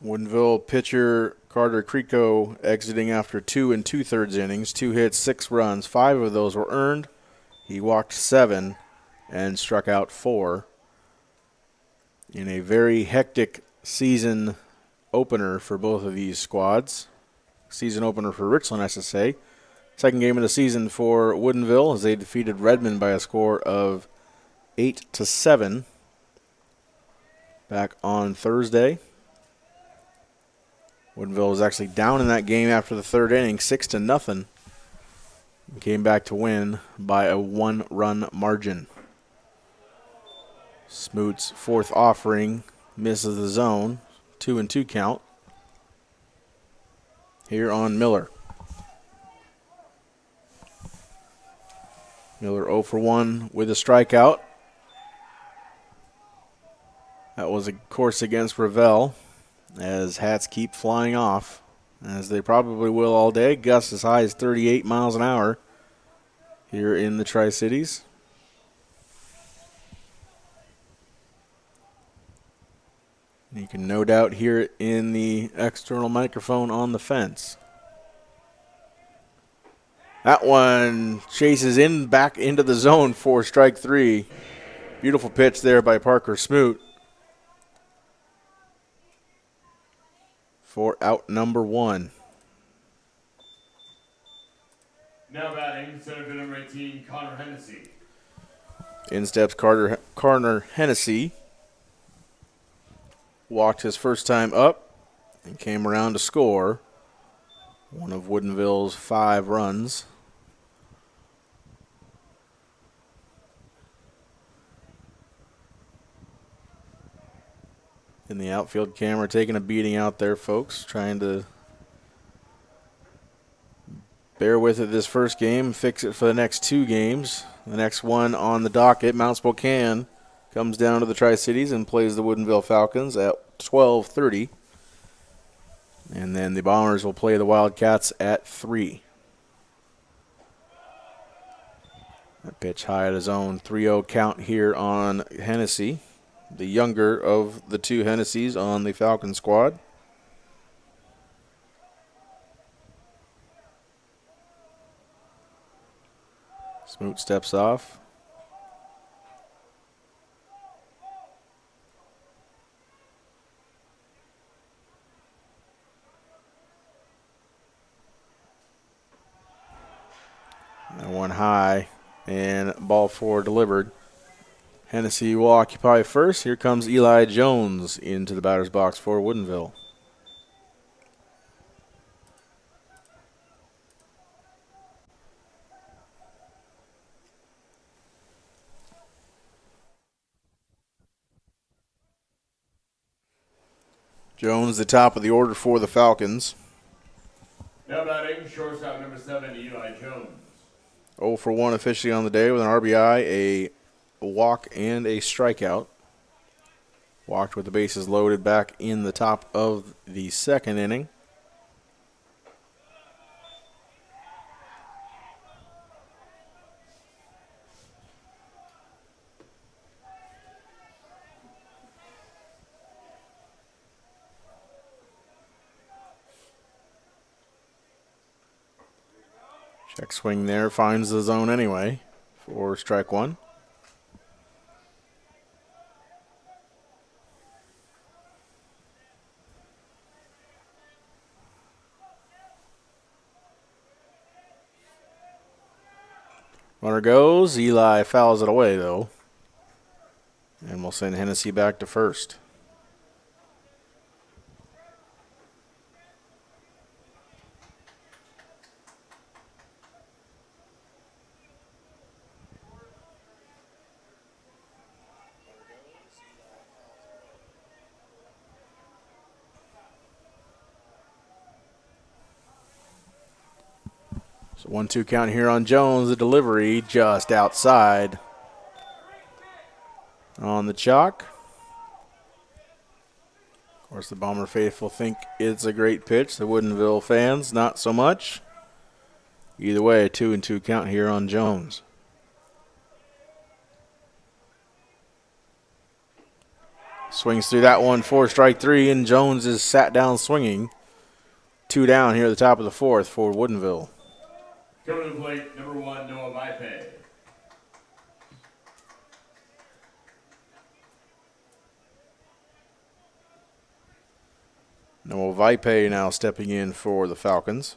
Woodinville pitcher Carter Creco exiting after 2 2/3 innings, 2 hits, 6 runs. 5 of those were earned. He walked 7 and struck out 4 in a very hectic season opener for both of these squads. Season opener for Richland, I should say. Second game of the season for Woodinville as they defeated Redmond by a score of 8-7 back on Thursday. Woodinville was actually down in that game after the third inning, 6-0. Came back to win by a 1-run margin. Smoot's fourth offering misses the zone, 2-2 count. Here on Miller. Miller 0 for 1 with a strikeout. That was, of course, against Ravel, as hats keep flying off as they probably will all day. Gusts as high as 38 miles an hour here in the Tri-Cities. You can no doubt hear it in the external microphone on the fence. That one chases back into the zone for strike 3. Beautiful pitch there by Parker Smoot for out number 1. Now batting, center fielder number 18, Connor Hennessy. In steps Connor Hennessy. Walked his first time up and came around to score one of Woodinville's 5 runs. In the outfield camera taking a beating out there, folks, trying to bear with it this first game, fix it for the next 2 games. The next one on the docket, Mount Spokane, comes down to the Tri-Cities and plays the Woodinville Falcons at 12:30. And then the Bombers will play the Wildcats at 3. That pitch high at his own 3-0 count here on Hennessy, the younger of the 2 Hennessy's on the Falcon squad. Smoot steps off. That one high and ball 4 delivered. Hennessy will occupy first. Here comes Eli Jones into the batter's box for Woodinville. Jones, the top of the order for the Falcons. Now batting, shortstop number 7, Eli Jones. 0 for 1 officially on the day with an RBI, a walk, and a strikeout. Walked with the bases loaded back in the top of the 2nd inning. Check swing there, finds the zone anyway for strike 1. Runner goes. Eli fouls it away, though. And we'll send Hennessy back to first. So 1-2 count here on Jones. The delivery just outside on the chalk. Of course, the Bomber faithful think it's a great pitch. The Woodinville fans, not so much. Either way, a 2-2 count here on Jones. Swings through that one for strike 3, and Jones is sat down swinging. 2 down here at the top of the 4th for Woodinville. Coming to the plate, number 1, Noah Vipe. Noah Vipe now stepping in for the Falcons.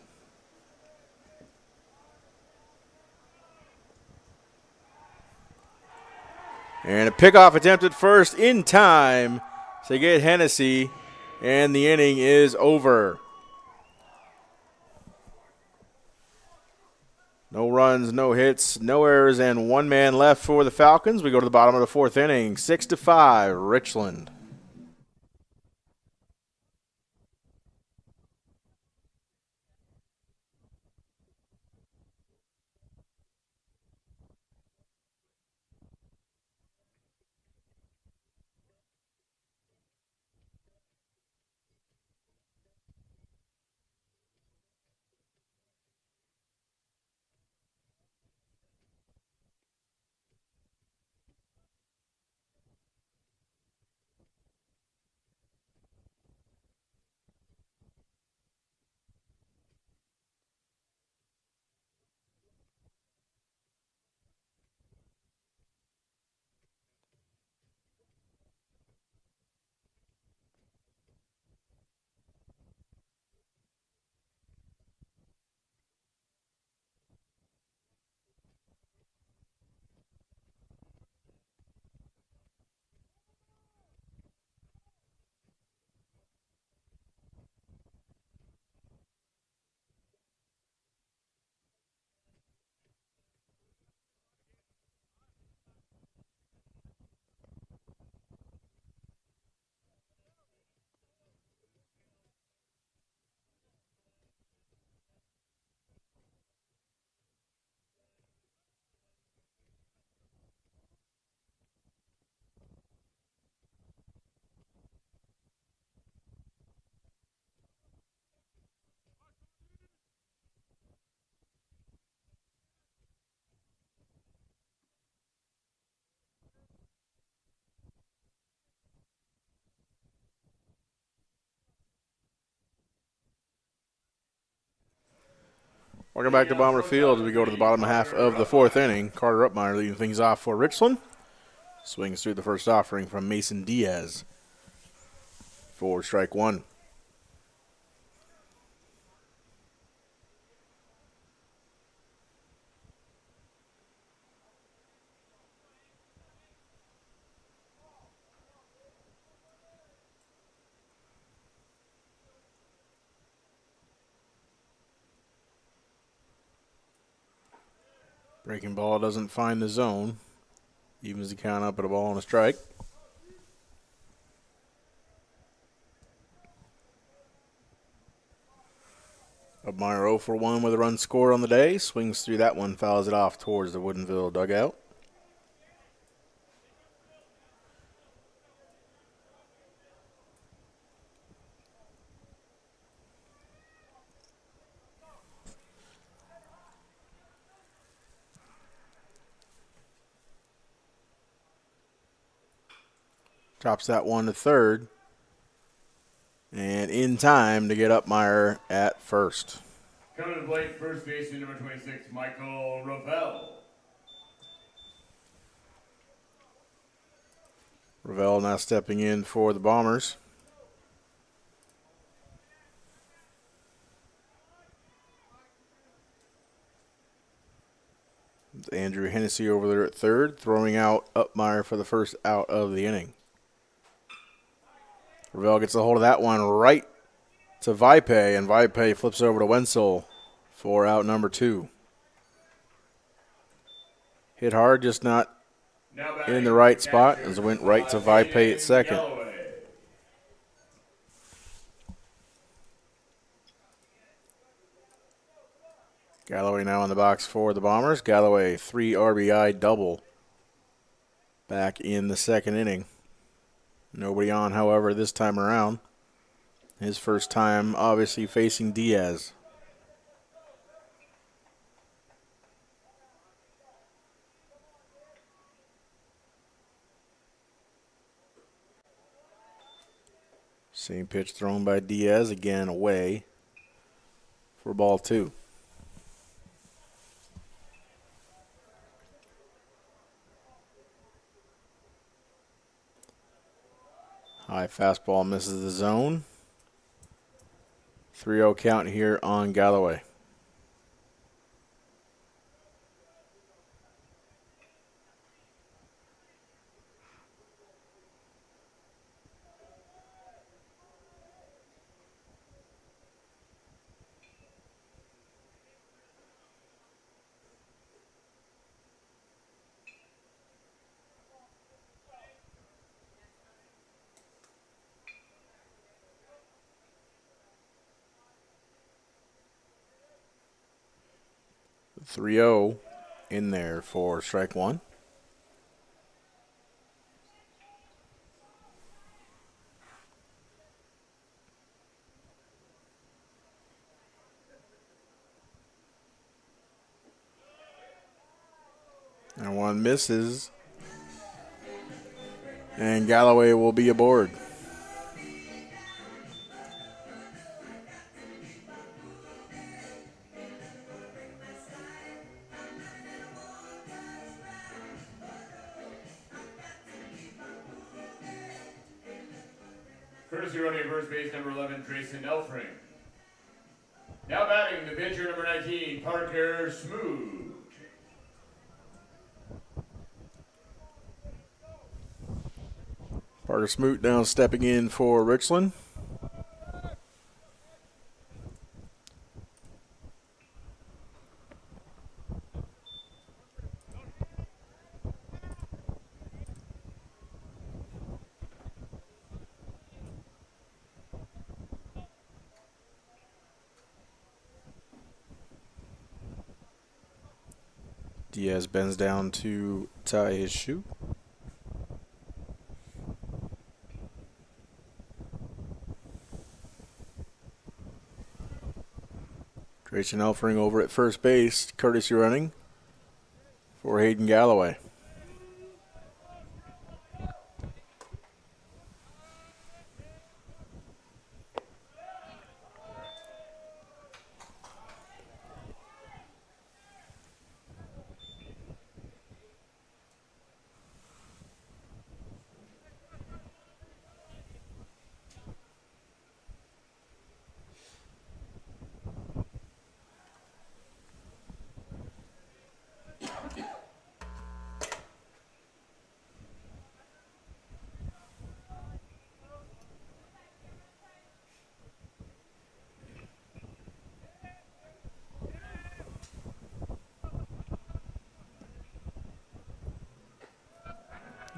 And a pickoff attempted first in time to get Hennessy, and the inning is over. No runs, no hits, no errors, and 1 man left for the Falcons. We go to the bottom of the 4th inning, 6-5, Richland. Welcome back to Bomber Field as we go to the bottom half of the fourth inning. Carter Upmeyer leading things off for Richland. Swings through the first offering from Mason Diaz for strike one. Breaking ball doesn't find the zone. Evens the count up at a ball and a strike. Upmeyer 0 for 1 with a run scored on the day. Swings through that one, fouls it off towards the Woodinville dugout. Drops that one to third. And in time to get Upmeyer at first. Coming to the plate, first baseman number 26, Michael Ravel. Ravel now stepping in for the Bombers. Andrew Hennessy over there at third, throwing out Upmeyer for the first out of the inning. Ravel gets a hold of that one right to Vipe, and Vipe flips over to Wenzel for out number 2. Hit hard, just not in the right spot, as it went right to Vipe at second. Galloway now in the box for the Bombers. Galloway 3 RBI double back in the second inning. Nobody on, however, this time around. His first time, obviously, facing Diaz. Same pitch thrown by Diaz, again away for ball 2. High fastball misses the zone. 3-0 count here on Galloway. The 3-0 in there for strike one. And one misses. And Galloway will be aboard. Courtesy running first base number 11, Grayson Elfring. Now batting the pitcher number 19, Parker Smoot. Parker Smoot now stepping in for Richland. Diaz bends down to tie his shoe. Grayson Elfring over at first base, courtesy running for Hayden Galloway.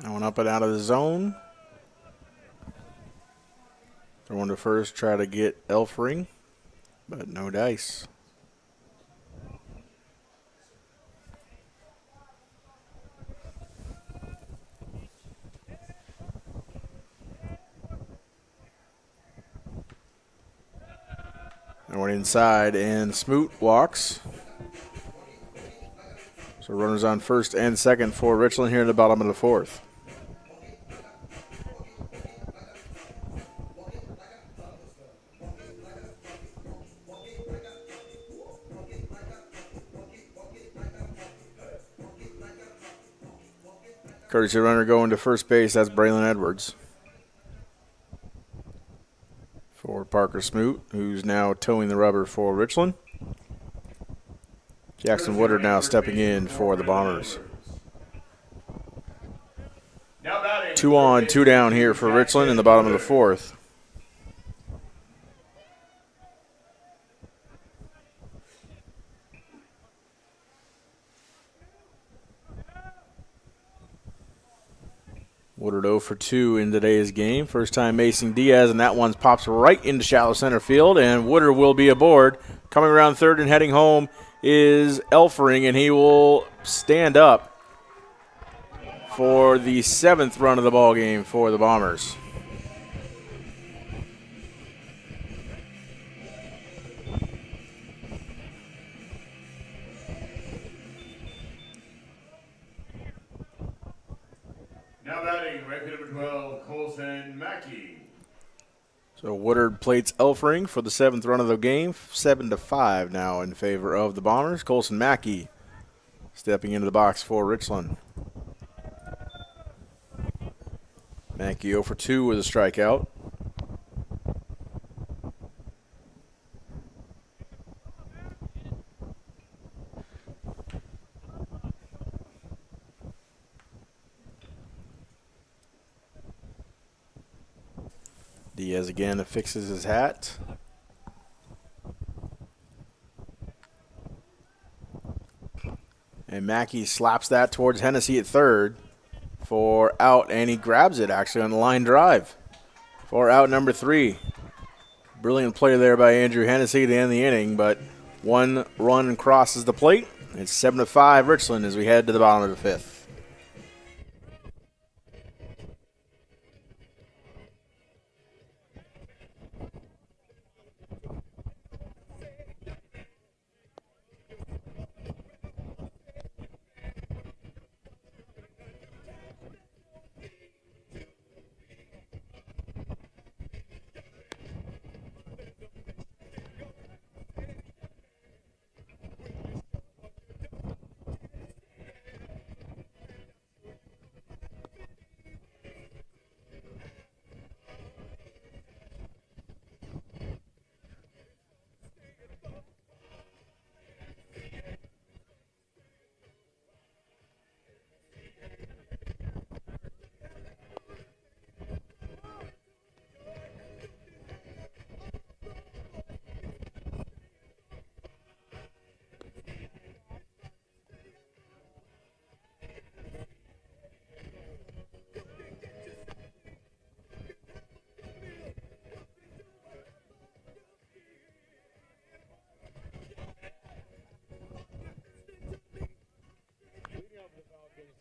Going up and out of the zone. Throwing to first, try to get Elfring, but no dice. I went inside, and Smoot walks. So runners on first and second for Richland here in the bottom of the fourth. Courtesy runner going to first base, that's Braylon Edwards. For Parker Smoot, who's now towing the rubber for Richland. Jackson Woodard now stepping in for the Bombers. 2 on, 2 down here for Richland in the bottom of the fourth. Woodard 0 for 2 in today's game. First time Mason Diaz, and that one pops right into shallow center field, and Woodard will be aboard. Coming around third and heading home is Elfring, and he will stand up for the 7th run of the ball game for the Bombers. Now batting, right field number 12, Colson Mackey. So Woodard plates Elfring for the 7th run of the game. 7-5 now in favor of the Bombers. Colson Mackey stepping into the box for Richland. Mackey 0 for 2 with a strikeout. Diaz again affixes his hat. And Mackey slaps that towards Hennessy at third for out, and he grabs it actually on the line drive for out number 3. Brilliant play there by Andrew Hennessy to end the inning, but 1 run crosses the plate. It's 7-5 Richland as we head to the bottom of the 5th.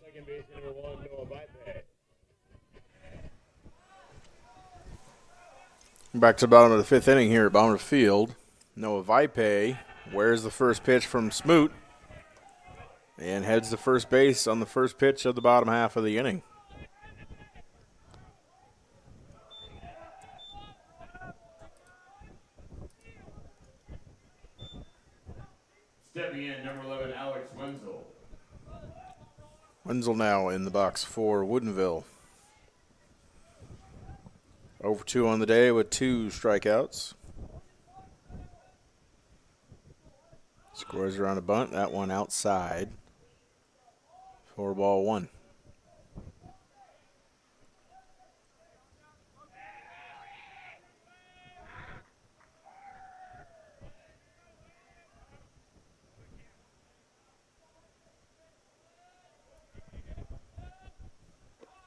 Second base number 1, Noah Bypay. Back to the bottom of the 5th inning here at Bomber Field. Noah Bypay wears the first pitch from Smoot and heads to first base on the first pitch of the bottom half of the inning. Stepping in, number 11, Alex Wenzel. Wenzel now in the box for Woodinville. 0 for 2 on the day with 2 strikeouts. Scores around a bunt. That one outside. 4-1.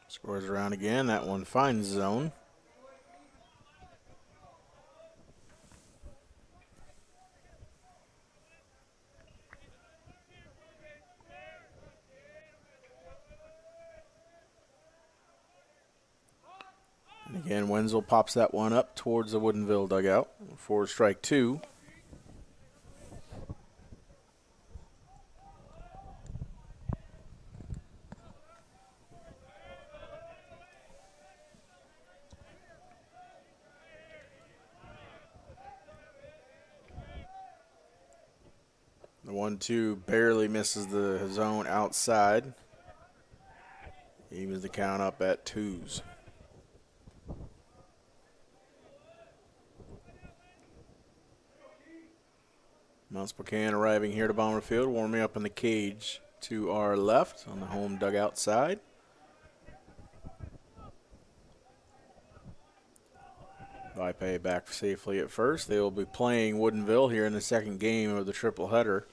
Scores around again. That one finds zone. And again, Wenzel pops that one up towards the Woodinville dugout. 4 strike 2. The 1-2 barely misses the zone outside. Evens the count up at 2s. Mount Spokane arriving here to Bomber Field, warming up in the cage to our left on the home dugout side. WIAA back safely at first. They will be playing Woodinville here in the second game of the triple header.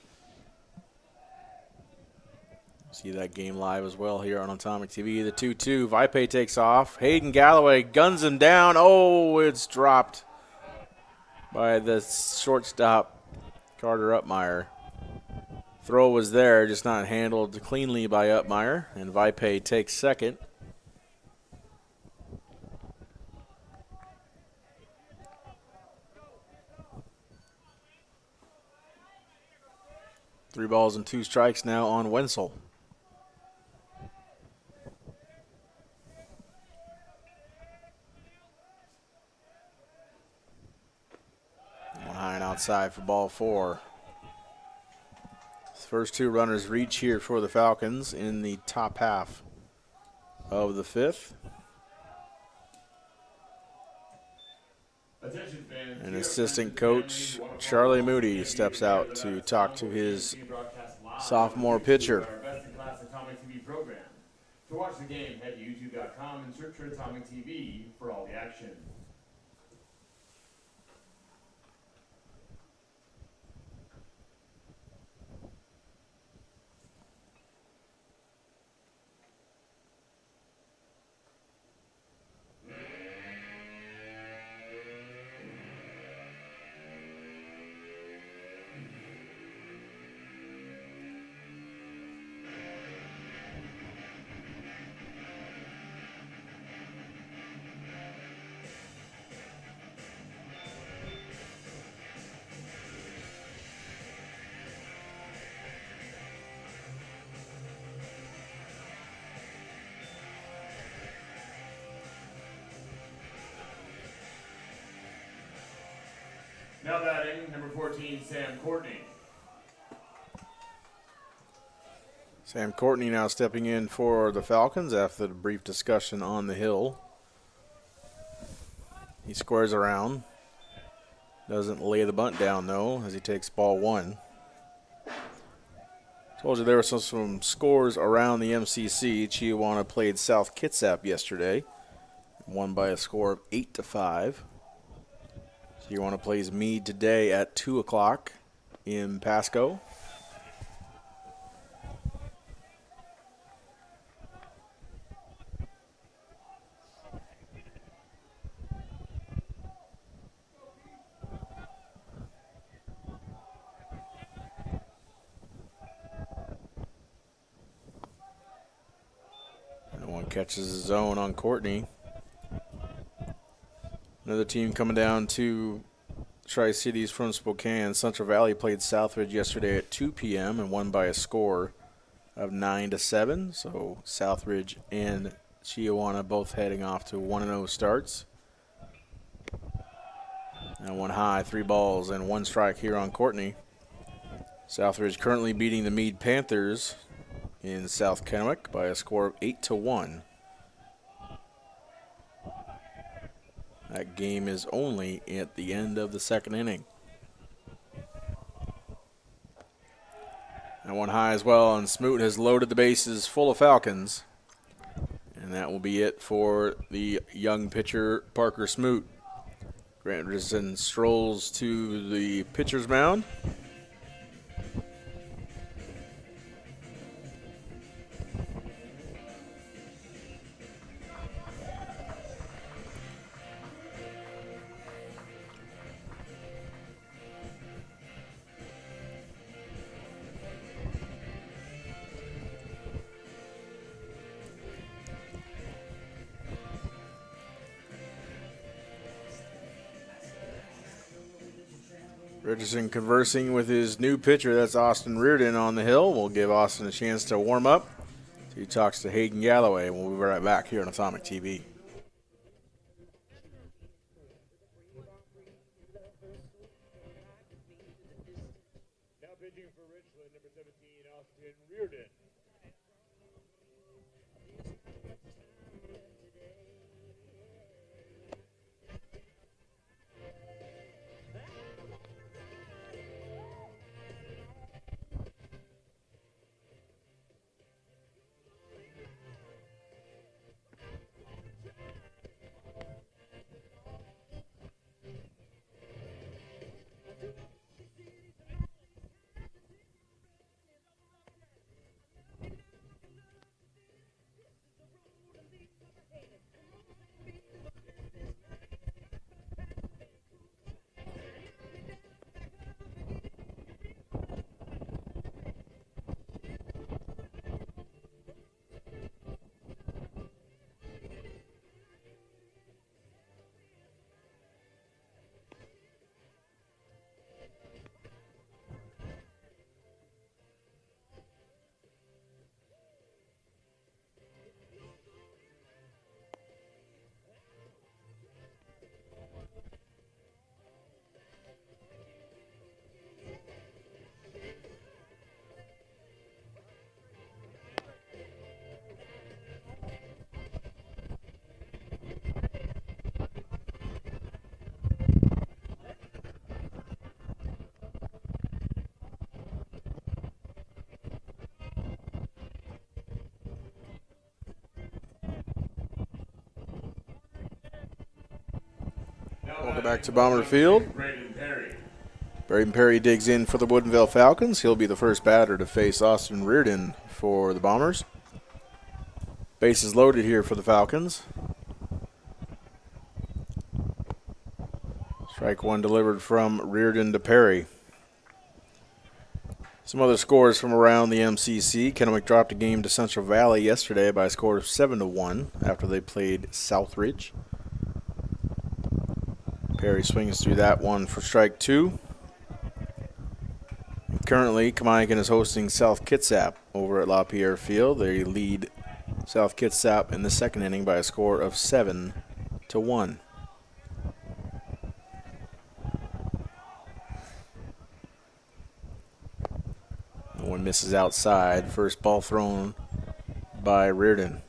See that game live as well here on Atomic TV. The 2-2. WIAA takes off. Hayden Galloway guns him down. Oh, it's dropped by the shortstop, Carter Upmeyer. Throw was there, just not handled cleanly by Upmeyer, and WIAA takes second. Three balls and 2 strikes now on Wenzel. One high and outside for ball 4. First 2 runners reach here for the Falcons in the top half of the 5th. And assistant coach Charlie Moody steps out to talk to his sophomore pitcher. To watch the game, head to youtube.com and search for Atomic TV for all the action. Now batting, number 14, Sam Courtney. Sam Courtney now stepping in for the Falcons after the brief discussion on the hill. He squares around. Doesn't lay the bunt down, though, as he takes ball 1. Told you there were some scores around the MCC. Chiawana played South Kitsap yesterday. Won by a score of 8-5. Chiawana plays Meade today at 2 o'clock in Pasco. No one catches the zone on Courtney. Another team coming down to Tri-Cities from Spokane. Central Valley played Southridge yesterday at 2 p.m. and won by a score of 9-7. So Southridge and Chiawana both heading off to 1-0 starts. And 1 high, 3 balls, and 1 strike here on Courtney. Southridge currently beating the Meade Panthers in South Kennewick by a score of 8-1. That game is only at the end of the second inning. And 1 high as well, and Smoot has loaded the bases full of Falcons. And that will be it for the young pitcher, Parker Smoot. Grant Richardson strolls to the pitcher's mound. Richardson conversing with his new pitcher. That's Austin Reardon on the hill. We'll give Austin a chance to warm up. He talks to Hayden Galloway. We'll be right back here on Atomic TV. Now pitching for Richland, number 17, Austin Reardon. Welcome back to Bomber Field. Braden Perry digs in for the Woodinville Falcons. He'll be the first batter to face Austin Reardon for the Bombers. Bases loaded here for the Falcons. Strike one delivered from Reardon to Perry. Some other scores from around the MCC. Kennewick dropped a game to Central Valley yesterday by a score of 7-1 after they played Southridge. Perry swings through that one for strike two. Currently, Kamaikan is hosting South Kitsap over at LaPierre Field. They lead South Kitsap in the second inning by a score of 7-1. No one misses outside. First ball thrown by Reardon.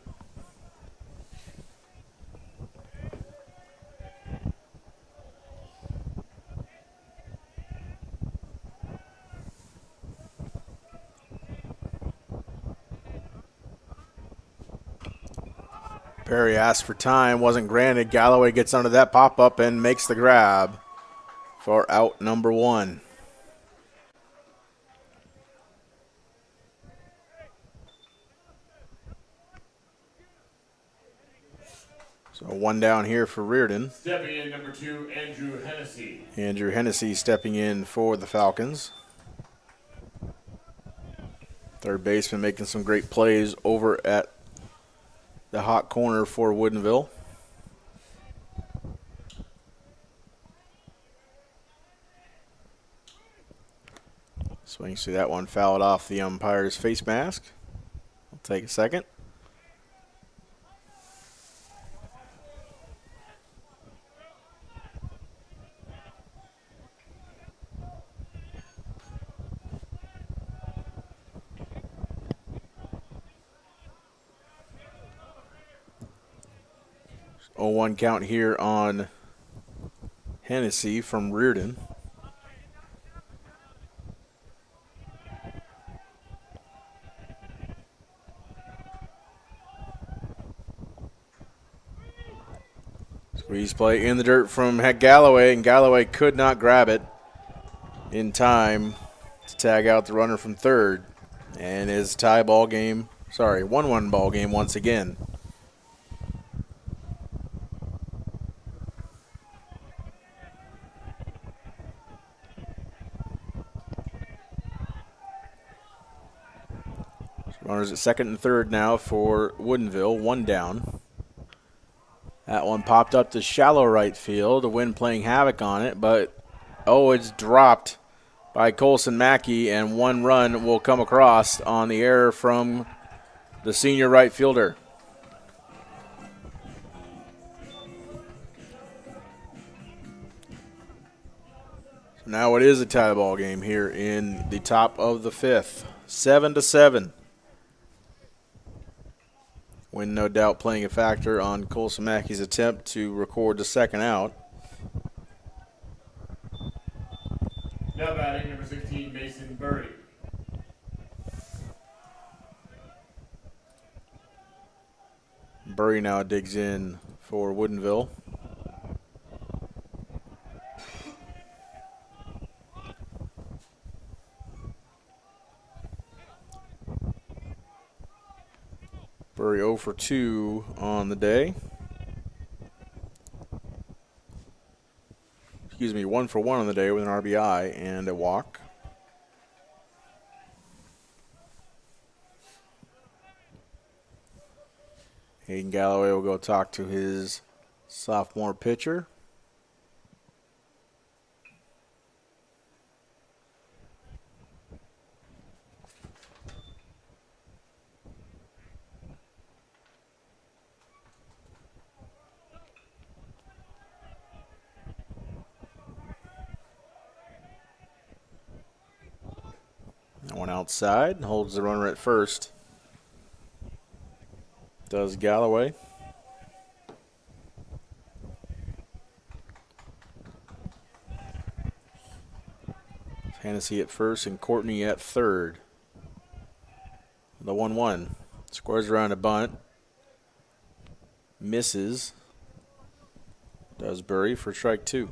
Perry asked for time, wasn't granted. Galloway gets under that pop-up and makes the grab for out number one. So one down here for Reardon. Stepping in, number 2, Andrew Hennessy. Andrew Hennessy stepping in for the Falcons. Third baseman making some great plays over at the hot corner for Woodinville. Swings through that one, fouled off the umpire's face mask. I'll take a second. Oh, 1 count here on Hennessy from Reardon. Squeeze play in the dirt from Galloway, and Galloway could not grab it in time to tag out the runner from third. And is tie ball game, 1-1 ball game once again. Runners at second and third now for Woodinville, 1 down. That one popped up to shallow right field, the wind playing havoc on it, but Oh, it's dropped by Colson Mackey, and one run will come across on the error from the senior right fielder. So now it is a tie ball game here in the top of the fifth, 7-7. Wind no doubt playing a factor on Colson Mackey's attempt to record the second out. Now batting number 16, Mason Burry. Burry now digs in for Woodinville. Burry 0 for 2 on the day. Excuse me, 1 for 1 on the day with an RBI and a walk. Hayden Galloway will go talk to his sophomore pitcher. That one outside, holds the runner at first. Does Galloway. Hennessy at first and Courtney at third. The 1-1. Squares around a bunt. Misses. Does Burry for strike 2.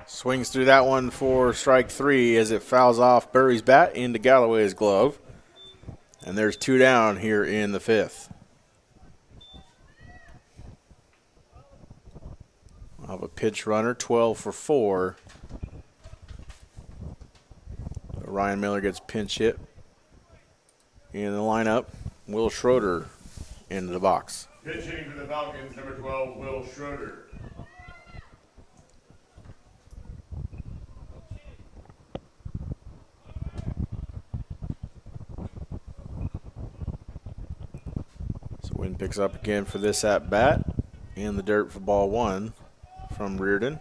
Swings through that one for strike 3 as it fouls off Burry's bat into Galloway's glove. And there's 2 down here in the fifth. We'll have a pitch runner, 12 for 4. Ryan Miller gets pinch hit. In the lineup, Will Schroeder into the box. Pitch hitting for the Falcons, number 12, Will Schroeder. Wind picks up again for this at bat. In the dirt for ball 1 from Reardon.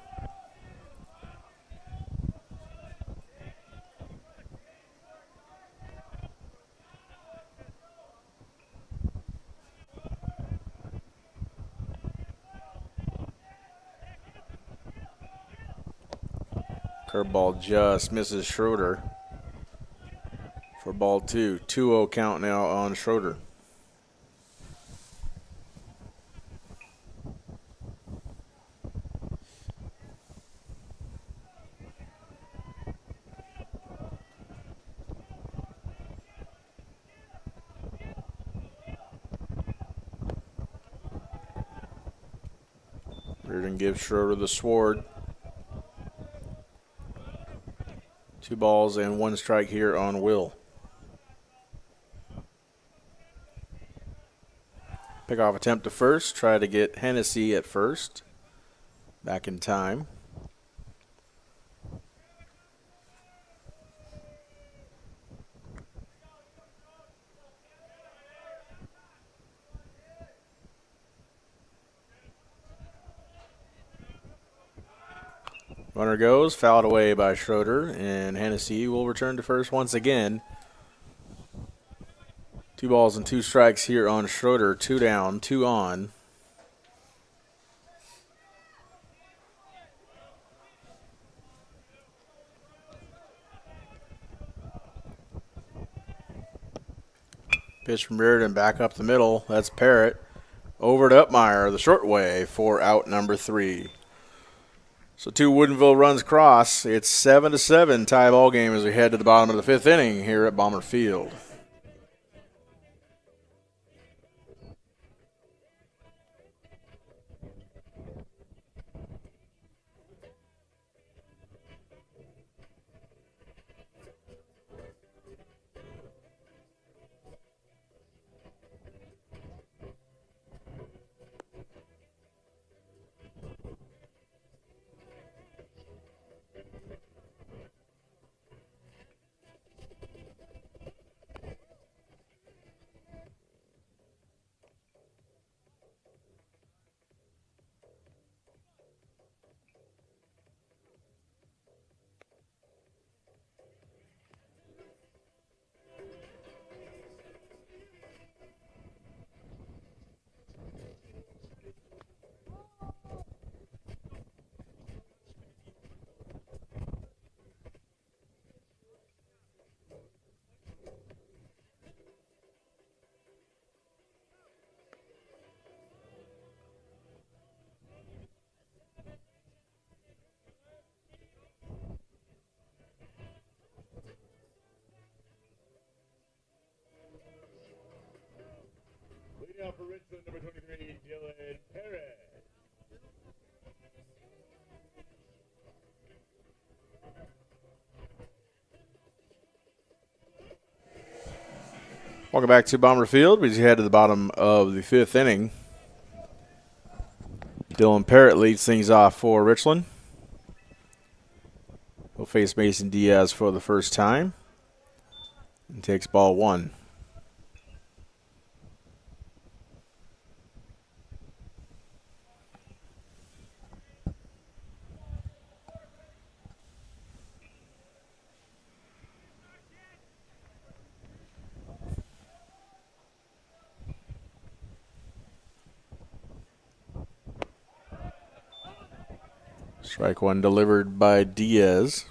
Curveball just misses Schroeder for ball 2. 2-0 count now on Schroeder. Reardon gives Schroeder the sword. 2 balls and 1 strike here on Will. Pickoff attempt to first. Try to get Hennessy at first. Back in time. Runner goes, fouled away by Schroeder, and Hennessy will return to first once again. 2 balls and 2 strikes here on Schroeder. 2 down, 2 on. Pitch from Reardon back up the middle. That's Parrott. Over to Upmeyer, the short way for out number 3. So 2 Woodinville runs cross. It's 7-7 tie ball game as we head to the bottom of the 5th inning here at Bomber Field. Welcome back to Bomber Field. We just head to the bottom of the 5th inning. Dylan Parrott leads things off for Richland. He'll face Mason Diaz for the first time and takes ball 1. Strike 1 delivered by Diaz.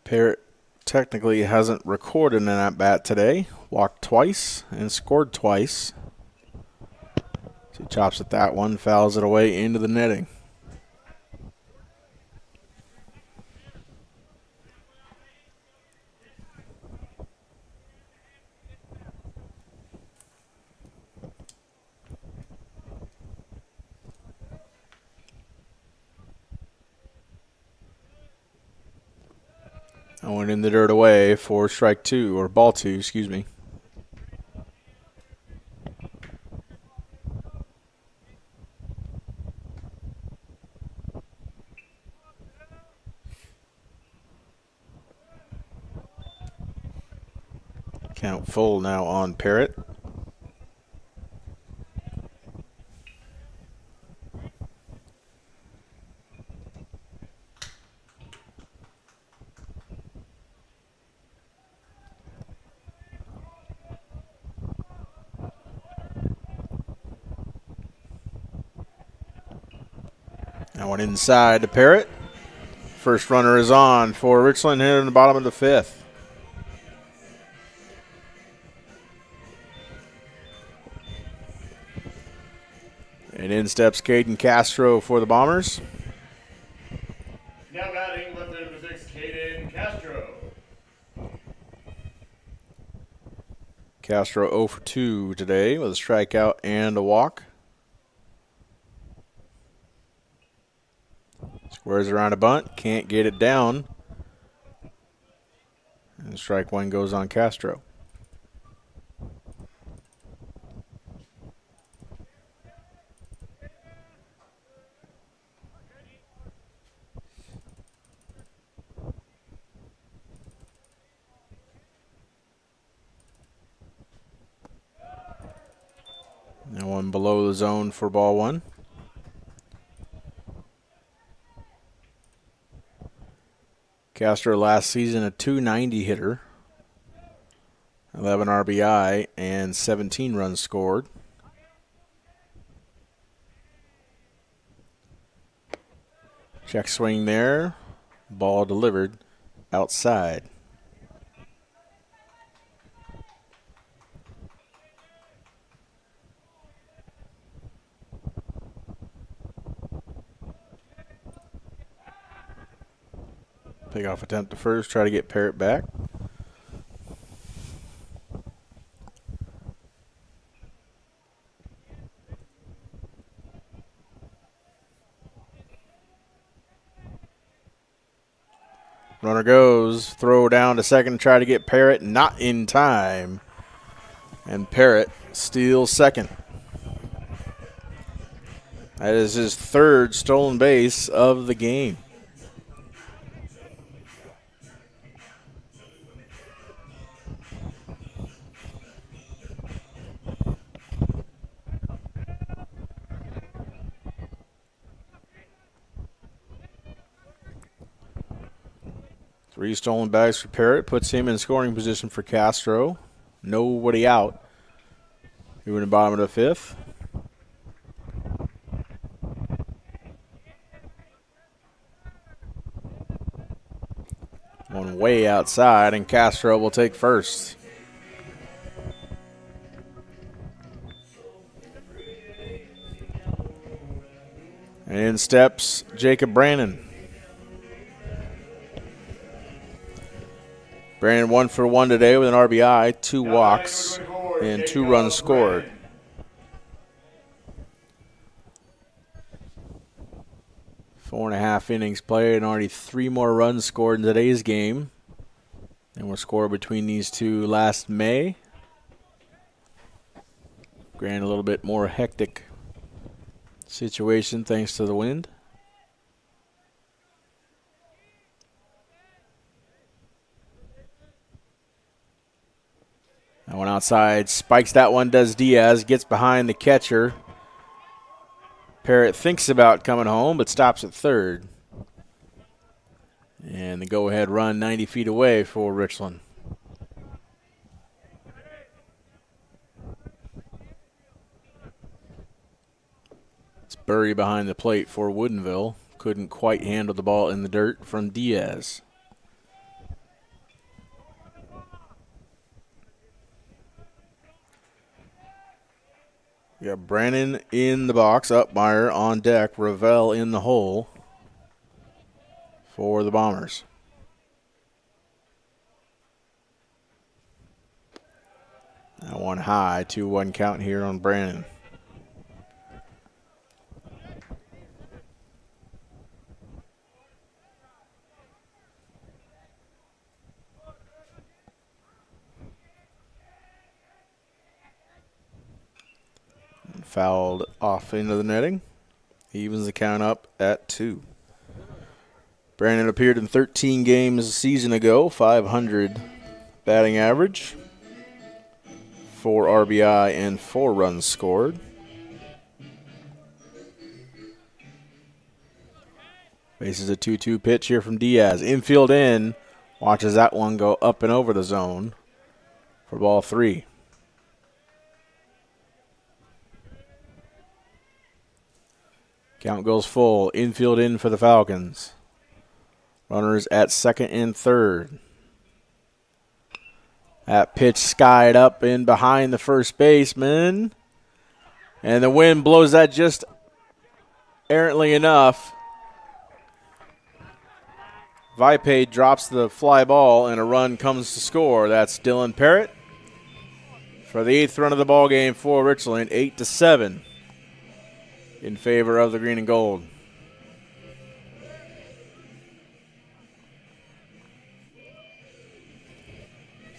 Parrott technically hasn't recorded an at-bat today. Walked twice and scored twice. So he chops at that one, fouls it away into the netting. I went in the dirt away for strike 2, or ball 2, excuse me. Count full now on Parrott. That one inside to Parrott. First runner is on for Richland here in the bottom of the 5th. And in steps Caden Castro for the Bombers. Now batting left number 6, Caden Castro. Castro 0 for 2 today with a strikeout and a walk. Squares around a bunt, can't get it down. And strike 1 goes on Castro. That one below the zone for ball 1. Castro last season a .290 hitter, 11 RBI, and 17 runs scored. Check swing there, ball delivered outside. Pick-off attempt to first, try to get Parrott back. Runner goes, throw down to second, try to get Parrott, not in time. And Parrott steals second. That is his 3rd stolen base of the game. Three stolen bags for Parrott, puts him in scoring position for Castro. Nobody out. Here in the bottom of the 5th. One way outside, and Castro will take first. And in steps Jacob Brannon. Brandon 1 for 1 today with an RBI, 2 walks, and 2 runs scored. Four and a half innings played and already 3 more runs scored in today's game. And were scored between these two last May. Granted, a little bit more hectic situation thanks to the wind. That one outside, spikes that one, does Diaz, gets behind the catcher. Parrott thinks about coming home, but stops at third. And the go-ahead run 90 feet away for Richland. It's buried behind the plate for Woodinville. Couldn't quite handle the ball in the dirt from Diaz. We got Brannon in the box, Upmeyer on deck, Ravel in the hole for the Bombers. That one high, 2-1 count here on Brannon. Fouled off into the netting. Evens the count up at 2. Brandon appeared in 13 games a season ago, 500 batting average, 4 RBI and 4 runs scored. Faces a 2-2 pitch here from Diaz. Infield in, watches that one go up and over the zone for ball 3. Count goes full. Infield in for the Falcons. Runners at second and third. That pitch skied up in behind the first baseman. And the wind blows that just errantly enough. Vipe drops the fly ball and a run comes to score. That's Dylan Parrott for the 8th run of the ball game for Richland, 8-7. In favor of the green and gold.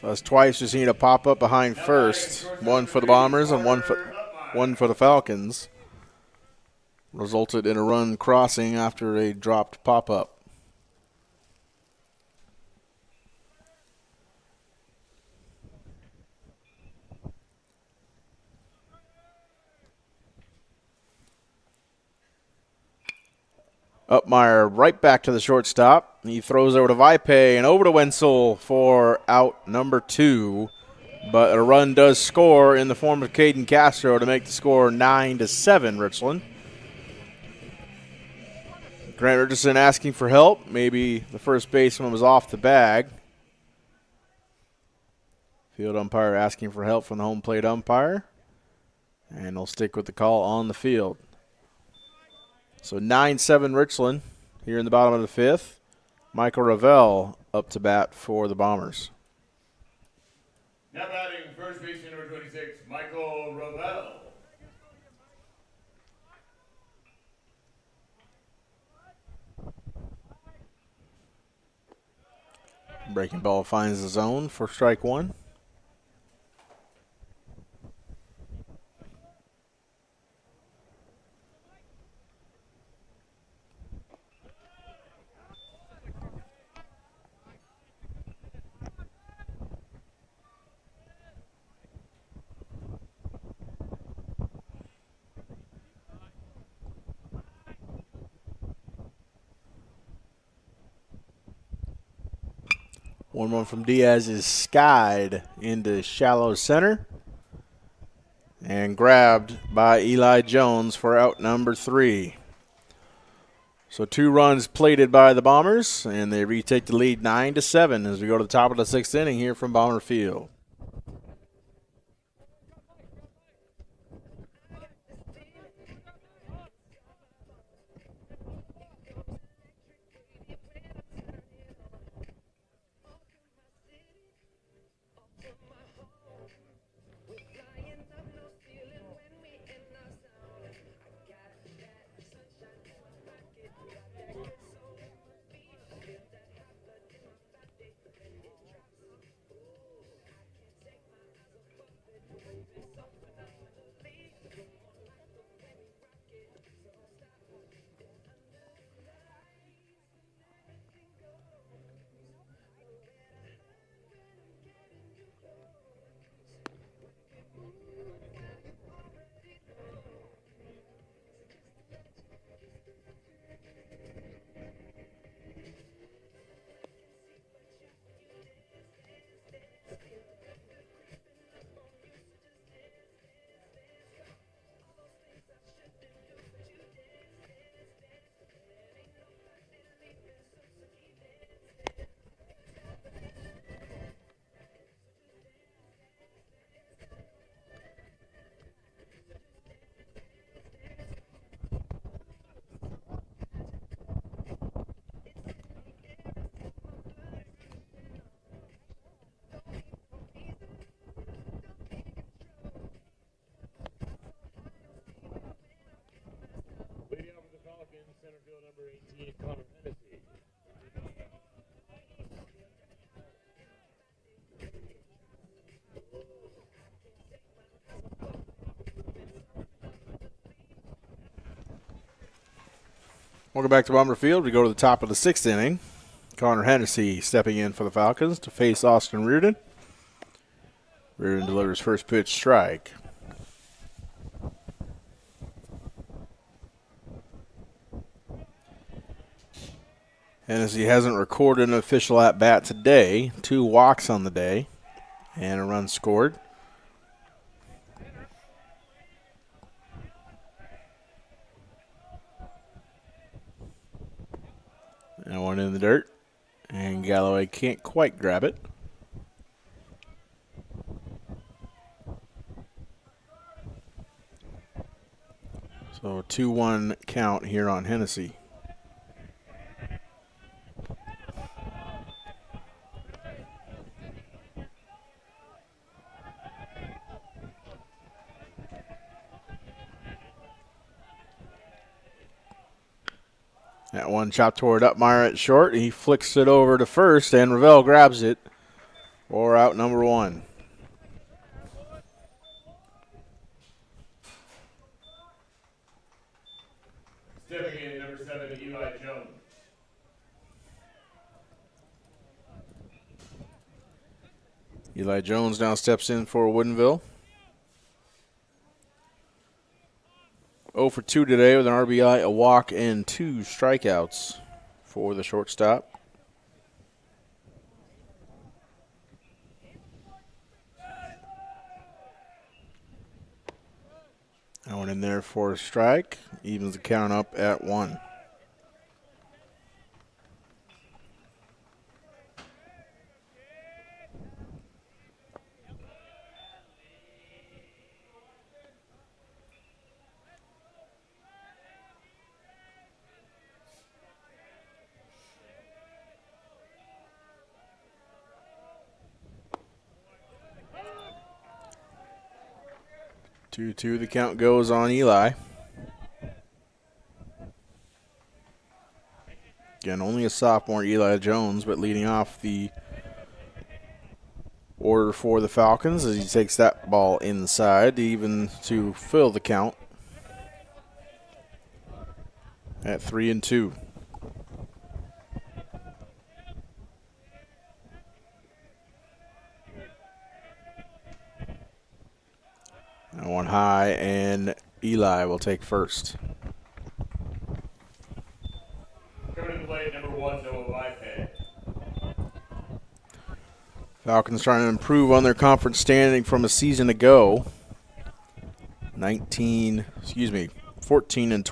So that's twice we've seen a pop up behind first. One for the Bombers and one for the Falcons. Resulted in a run crossing after a dropped pop up. Upmeyer right back to the shortstop. He throws over to Vipe and over to Wenzel for out number 2. But a run does score in the form of Caden Castro to make the score 9-7 Richland. Grant Richardson asking for help. Maybe the first baseman was off the bag. Field umpire asking for help from the home plate umpire. And they'll stick with the call on the field. So 9-7 Richland here in the bottom of the 5th. Michael Ravel up to bat for the Bombers. Now batting first baseman number 26, Michael Ravel. Breaking ball finds the zone for strike 1. One from Diaz is skied into shallow center and grabbed by Eli Jones for out number 3. So 2 runs plated by the Bombers, and they retake the lead 9-7 as we go to the top of the 6th inning here from Bomber Field. Welcome back to Bomber Field. We go to the top of the 6th inning. Connor Hennessy stepping in for the Falcons to face Austin Reardon. Reardon delivers first pitch strike. Hennessy hasn't recorded an official at-bat today. 2 walks on the day and a run scored. That one in the dirt, and Galloway can't quite grab it. So a 2-1 count here on Hennessy. That one chopped toward Upmeyer at short. He flicks it over to first, and Ravel grabs it for out number 1. Stepping in, number 7, Eli Jones. Eli Jones now steps in for Woodinville. 0 for 2 today with an RBI, a walk, and 2 strikeouts for the shortstop. That one in there for a strike. Evens the count up at 1. Two, the count goes on Eli. Again, only a sophomore, Eli Jones, but leading off the order for the Falcons as he takes that ball inside, even to fill the count at 3-2. That one high, and Eli will take first. Coming to the plate, number 1, Noah Vipay. Falcons trying to improve on their conference standing from a season ago. 14-12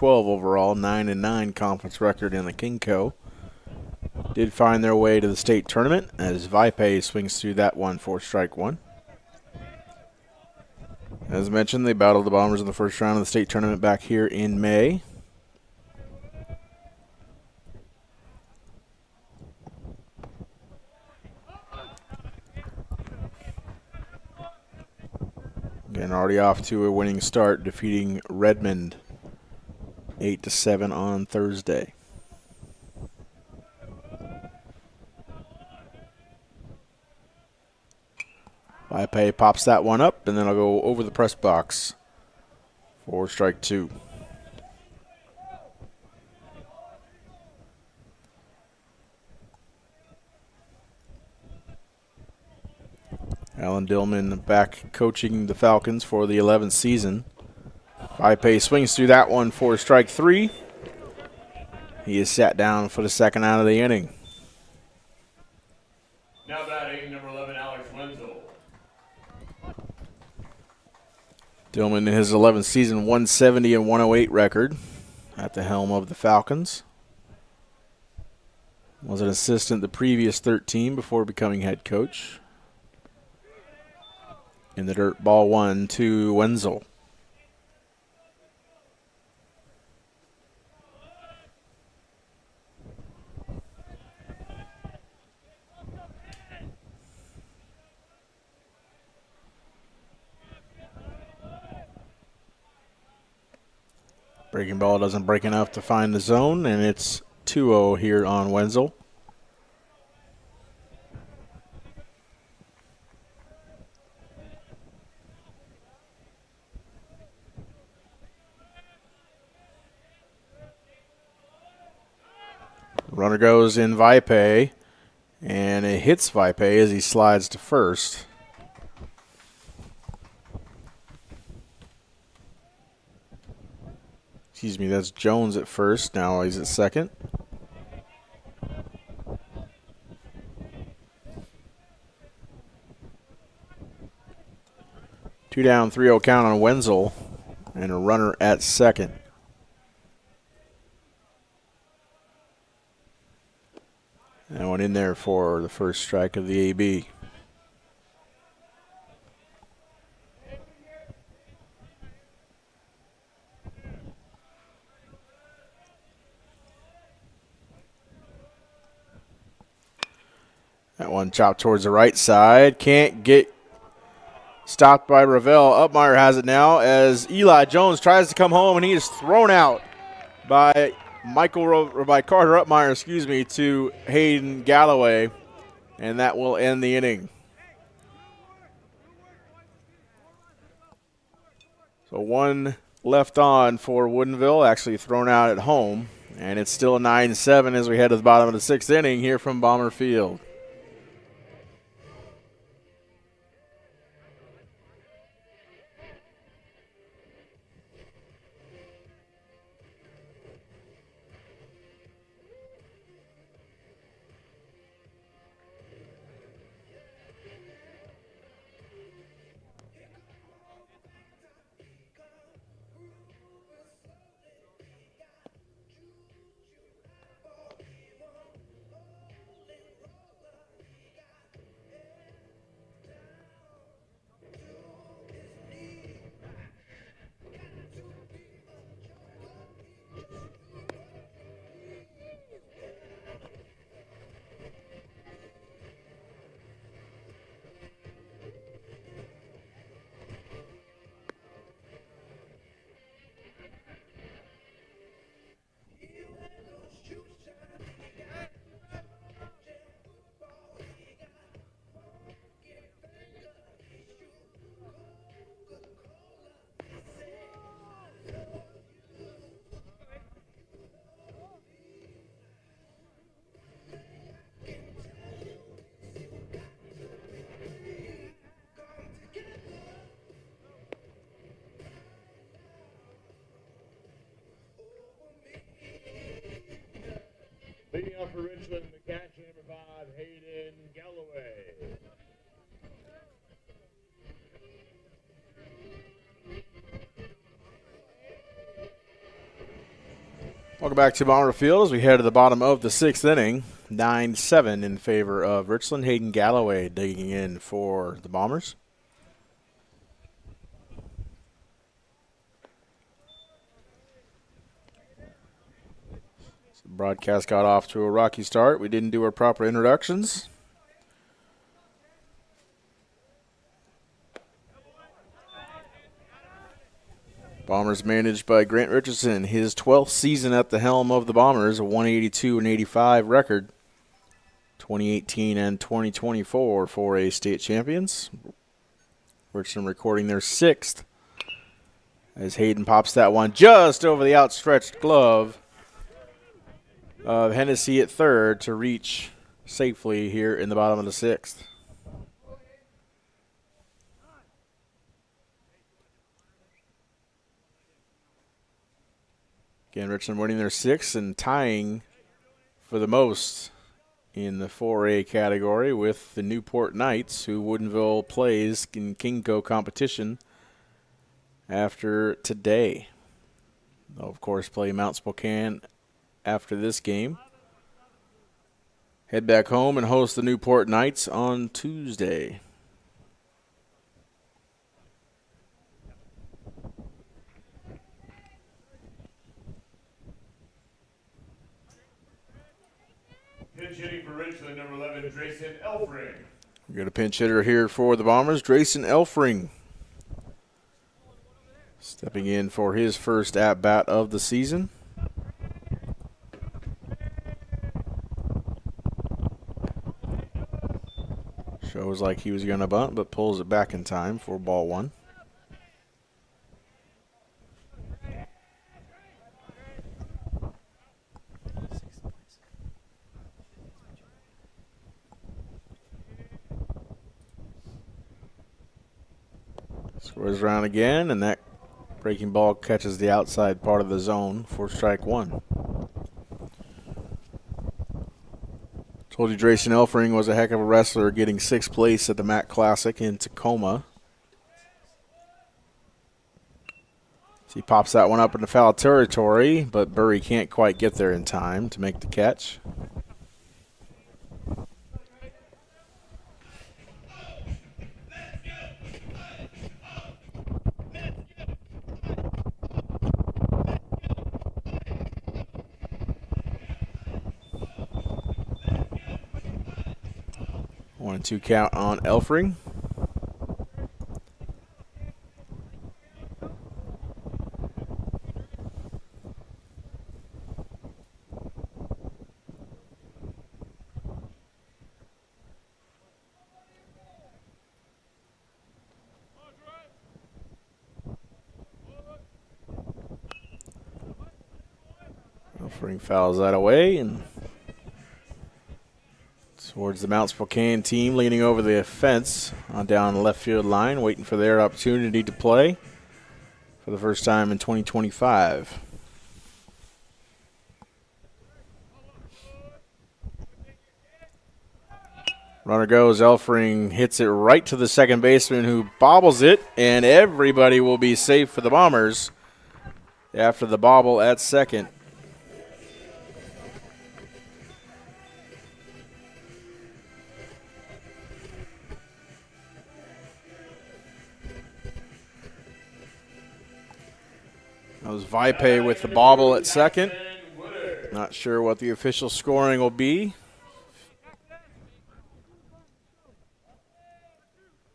overall, 9-9 conference record in the KingCo. Did find their way to the state tournament as Vipay swings through that one for strike 1. As mentioned, they battled the Bombers in the first round of the state tournament back here in May. Again, already off to a winning start, defeating Redmond 8-7 on Thursday. Vipay pops that one up, and then I'll go over the press box for strike 2. Alan Dillman back coaching the Falcons for the 11th season. Vipay swings through that one for strike 3. He is sat down for the second out of the inning. Now batting, number 11, Alex Wenzel. Dillman in his 11th season, 170 and 108 record at the helm of the Falcons. Was an assistant the previous 13 before becoming head coach. In the dirt, ball 1 to Wenzel. Breaking ball doesn't break enough to find the zone, and it's 2-0 here on Wenzel. Runner goes in Vipe, and it hits Vipe as he slides to first. Excuse me, that's Jones at first. Now he's at second. Two down, 3-0 count on Wenzel, and a runner at second. That one in there for the first strike of the AB. That one chopped towards the right side. Can't get stopped by Ravel. Upmeyer has it now as Eli Jones tries to come home, and he is thrown out by Carter Upmeyer, to Hayden Galloway, and that will end the inning. So one left on for Woodinville, actually thrown out at home, and it's still 9-7 as we head to the bottom of the sixth inning here from Bomber Field. Leading off for Richland, the catcher, number 5, Hayden Galloway. Welcome back to Bomber Field as we head to the bottom of the sixth inning. 9-7 in favor of Richland. Hayden Galloway digging in for the Bombers. So the broadcast got off to a rocky start. We didn't do our proper introductions. Bombers managed by Grant Richardson, his 12th season at the helm of the Bombers, a 182-85 record. 2018 and 2024 4A state champions. Richardson recording their 6th as Hayden pops that one just over the outstretched glove of Hennessy at third to reach safely here in the bottom of the 6th. Again, Richland winning their 6th and tying for the most in the 4A category with the Newport Knights, who Woodinville plays in Kingco competition after today. They'll, of course, play Mount Spokane after this game. Head back home and host the Newport Knights on Tuesday. Pinch hitting for Richland, number 11, Drayson Elfring. We got a pinch hitter here for the Bombers, Drayson Elfring. Stepping in for his first at-bat of the season. Shows like he was going to bunt, but pulls it back in time for ball one. Scores around again, and that breaking ball catches the outside part of the zone for strike one. Told you Drayson Elfring was a heck of a wrestler, getting 6th place at the MAC Classic in Tacoma. So he pops that one up into foul territory, but Burry can't quite get there in time to make the catch. One and two count on Elfring. Elfring fouls that away, and towards the Mount Spokane team, leaning over the fence on down the left field line, waiting for their opportunity to play for the first time in 2025. Runner goes, Elfring hits it right to the second baseman, who bobbles it, and everybody will be safe for the Bombers after the bobble at second. That was Vipe with the bobble at second. Not sure what the official scoring will be,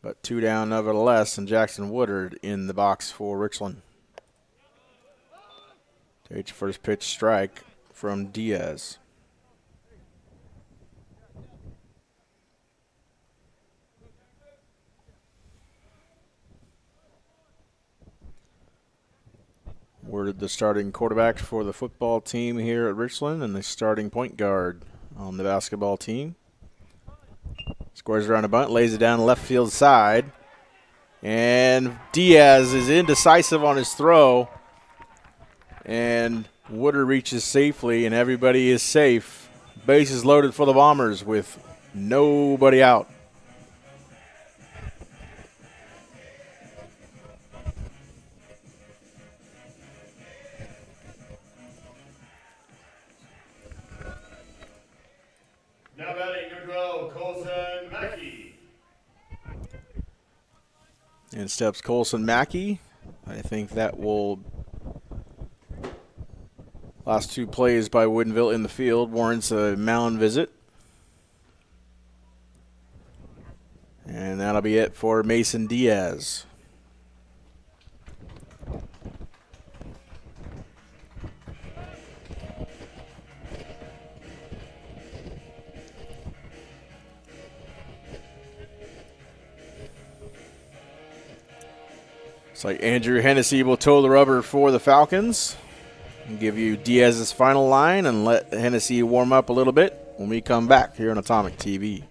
but 2 down nevertheless, and Jackson Woodard in the box for Richland. Takes first pitch strike from Diaz. We're the starting quarterback for the football team here at Richland and the starting point guard on the basketball team. Scores around a bunt, lays it down the left field side. And Diaz is indecisive on his throw. And Woodard reaches safely, and everybody is safe. Bases loaded for the Bombers with nobody out. Now batting number 12, Colson Mackey. And steps Colson Mackey. I think that will, last 2 plays by Woodinville in the field, warrants a mound visit. And that'll be it for Mason Diaz. It's like Andrew Hennessy will toe the rubber for the Falcons. I'll give you Diaz's final line and let Hennessy warm up a little bit when we come back here on Atomic TV.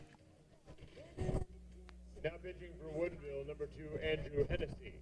Now pitching for Woodinville, number 2, Andrew Hennessy.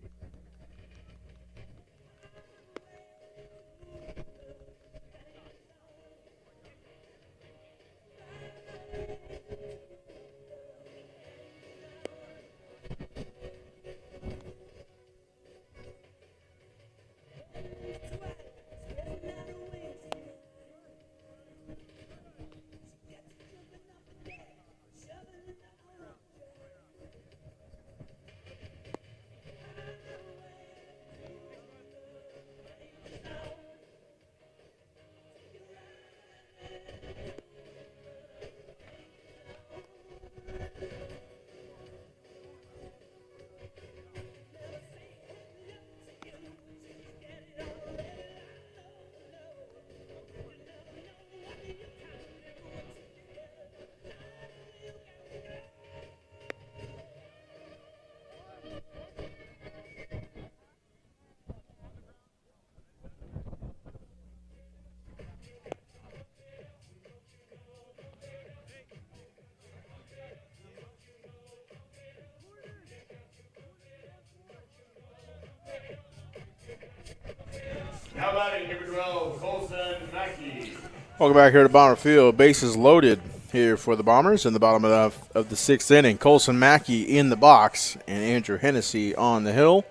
batting number 12, Colson Mackey. Welcome back here to Bomber Field. Bases loaded here for the Bombers in the bottom of the sixth inning. Colson Mackey in the box and Andrew Hennessy on the hill.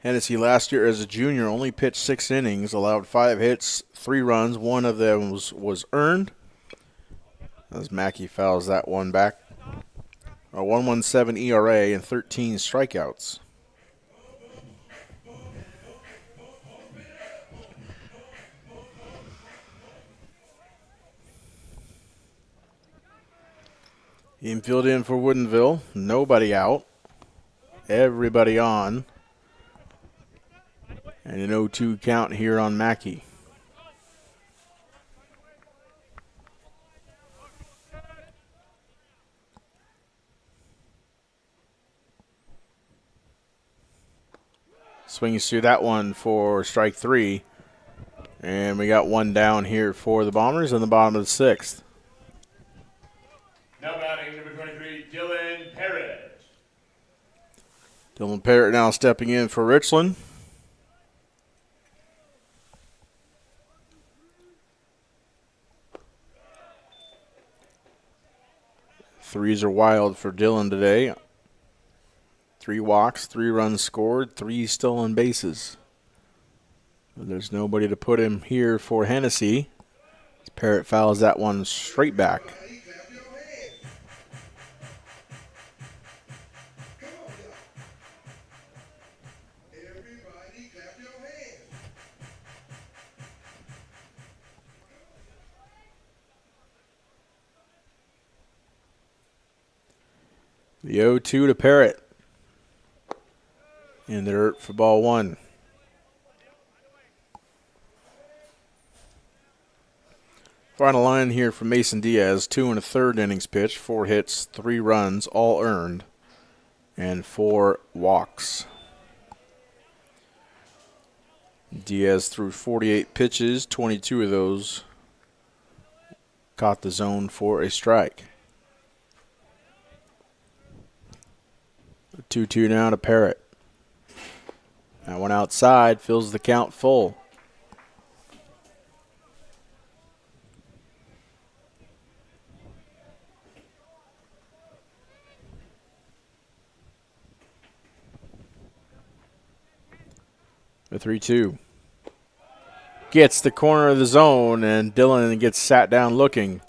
Hennessy last year as a junior only pitched 6 innings, allowed 5 hits, 3 runs. One of them was earned as Mackey fouls that one back. A 1.17 ERA and 13 strikeouts. Infield in for Woodinville. Nobody out. Everybody on. And an 0-2 count here on Mackey. Swings through that one for strike 3. And we got one down here for the Bombers in the bottom of the sixth. Now batting number 23, Dylan Parrott. Dylan Parrott now stepping in for Richland. Threes are wild for Dylan today. 3 walks, 3 runs scored, 3 stolen bases. There's nobody to put him here for Hennessy. Parrott fouls that one straight back. The 0-2 to Parrott. In the dirt for ball 1. Final line here for Mason Diaz. 2 1/3 innings pitched. 4 hits, 3 runs, all earned, and 4 walks. Diaz threw 48 pitches. 22 of those caught the zone for a strike. 2-2 now to Parrott. That one outside fills the count full. The 3-2. Gets the corner of the zone, and Dylan gets sat down looking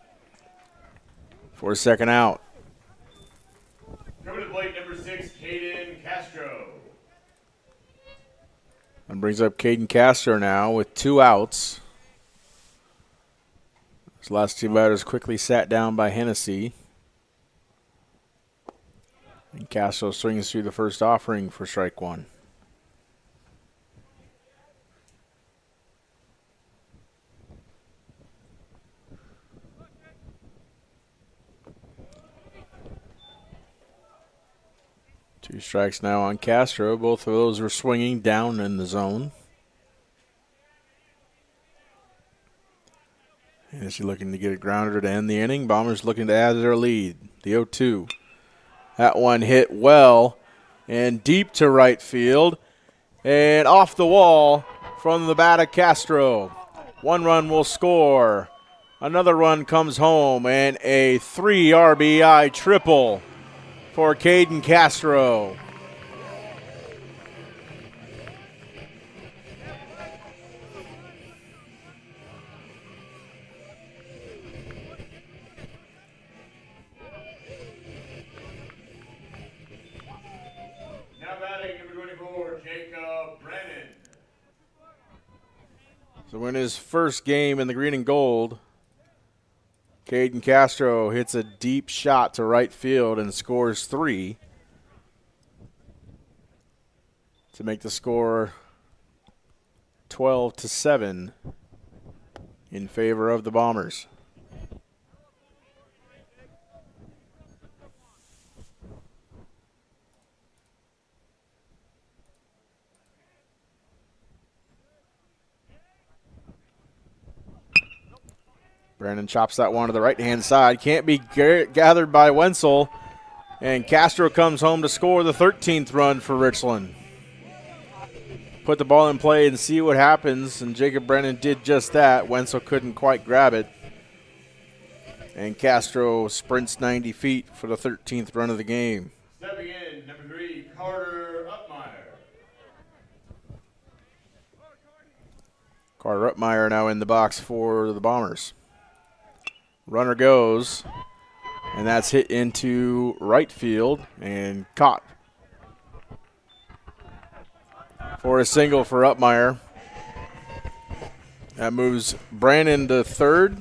for a second out. Coming to the plate, number 6, Caden Castro. And brings up Caden Castro now with 2 outs. His last 2 batters quickly sat down by Hennessy. And Castro swings through the first offering for strike 1. Two strikes now on Castro. Both of those were swinging down in the zone. Hennessy looking to get a grounder to end the inning. Bombers looking to add to their lead. The 0-2. That one hit well and deep to right field. And off the wall from the bat of Castro. 1 run will score. Another run comes home, and a 3 RBI triple for Caden Castro. Now batting number 24, Jacob Brennan. So in his first game in the green and gold, Caden Castro hits a deep shot to right field and scores 3 to make the score 12-7 in favor of the Bombers. Brandon chops that one to the right-hand side. Can't be gathered by Wenzel. And Castro comes home to score the 13th run for Richland. put the ball in play and see what happens, and Jacob Brennan did just that. Wenzel couldn't quite grab it. And Castro sprints 90 feet for the 13th run of the game. Stepping in, number 3, Carter Uppmeyer. Carter Uppmeyer now in the box for the Bombers. Runner goes, and that's hit into right field and caught for a single for Uppmeyer. That moves Brandon to third,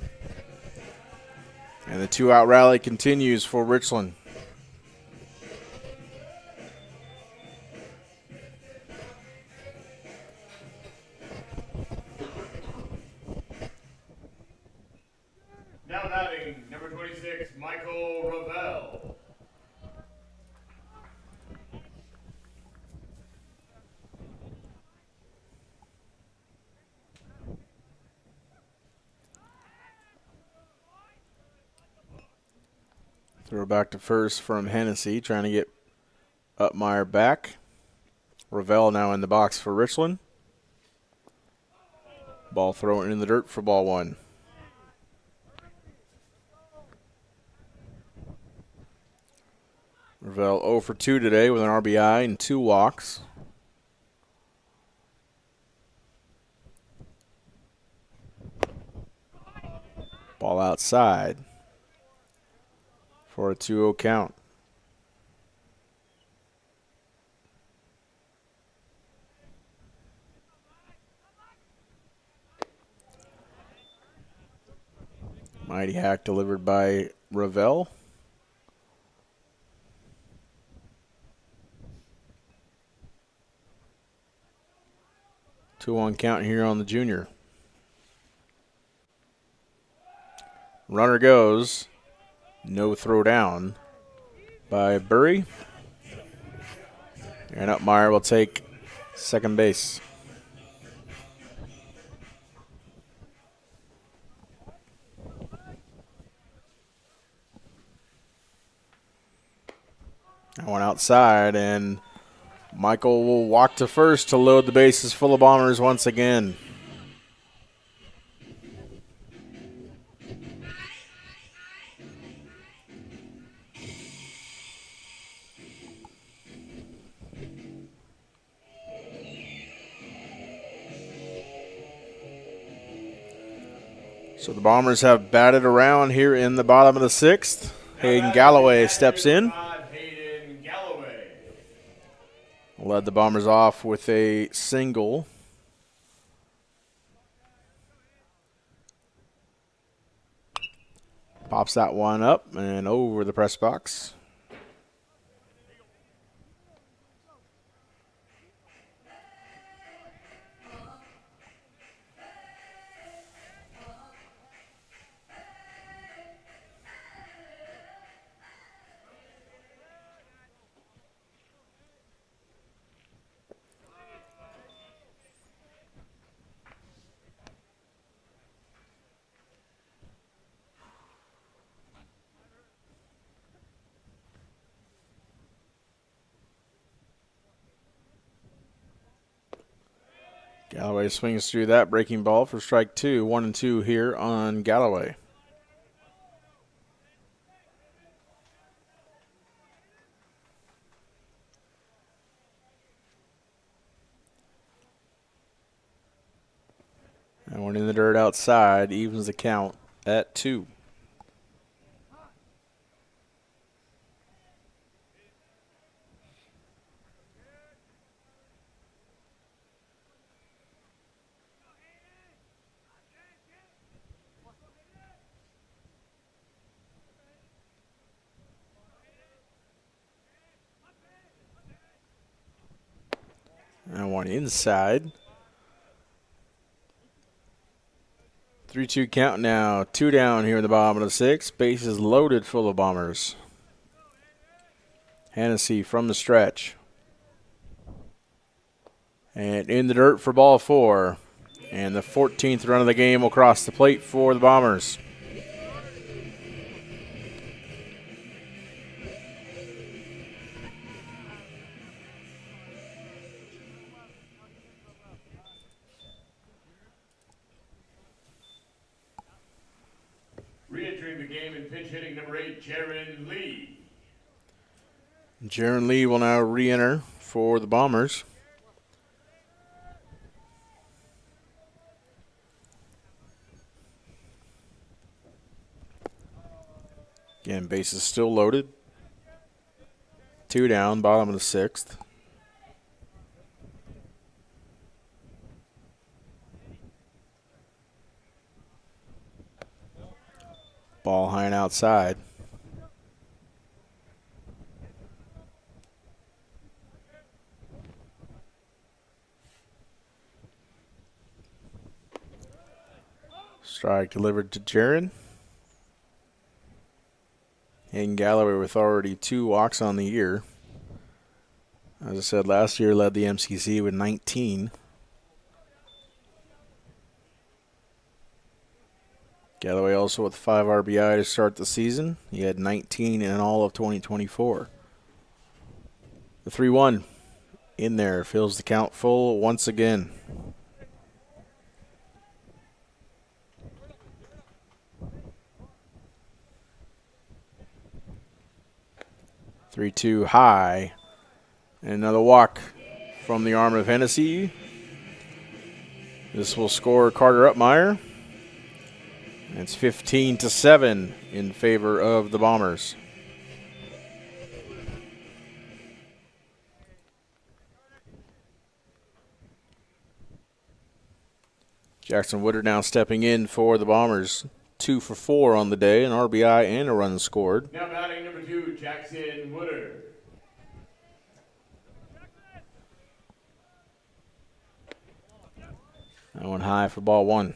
and the two-out rally continues for Richland. Now batting, number 26, Michael Ravel. Throw back to first from Hennessy, trying to get Uppmeyer back. Ravel now in the box for Richland. Ball thrown in the dirt for ball one. Ravel 0 for 2 today with an RBI and 2 walks. Ball outside for a 2-0 count. Mighty hack delivered by Ravel. Two-one count here on the junior. Runner goes. No throw down by Burry. And Uppmeyer will take second base. That one outside, and Michael will walk to first to load the bases full of Bombers once again. So the Bombers have batted around here in the bottom of the 6th. Hayden Galloway steps in. Led the Bombers off with a single. Pops that one up and over the press box. Galloway swings through that breaking ball for strike 2. 1-2 here on Galloway. And one in the dirt outside evens the count at 2. And one inside. 3-2 count now. 2 down here in the bottom of the 6th. Base is loaded full of Bombers. Hennessy from the stretch. And in the dirt for ball 4. And the 14th run of the game will cross the plate for the Bombers. Re-entering the game in pinch hitting number 8, Jaron Lee. Jaron Lee will now re-enter for the Bombers. Again, base is still loaded. 2 down, bottom of the 6th. Ball high and outside. Strike delivered to Jaron. Hayden Galloway with already 2 walks on the year. As I said, last year led the MCC with 19. Galloway also with 5 RBI to start the season. He had 19 in all of 2024. The 3-1 in there fills the count full once again. Three-two high. And another walk from the arm of Hennessy. This will score Carter Upmeyer. It's 15-7 in favor of the Bombers. Jackson Woodard now stepping in for the Bombers. 2 for 4 on the day, an RBI and a run scored. Now batting number 2, Jackson Woodard. That one high for ball 1.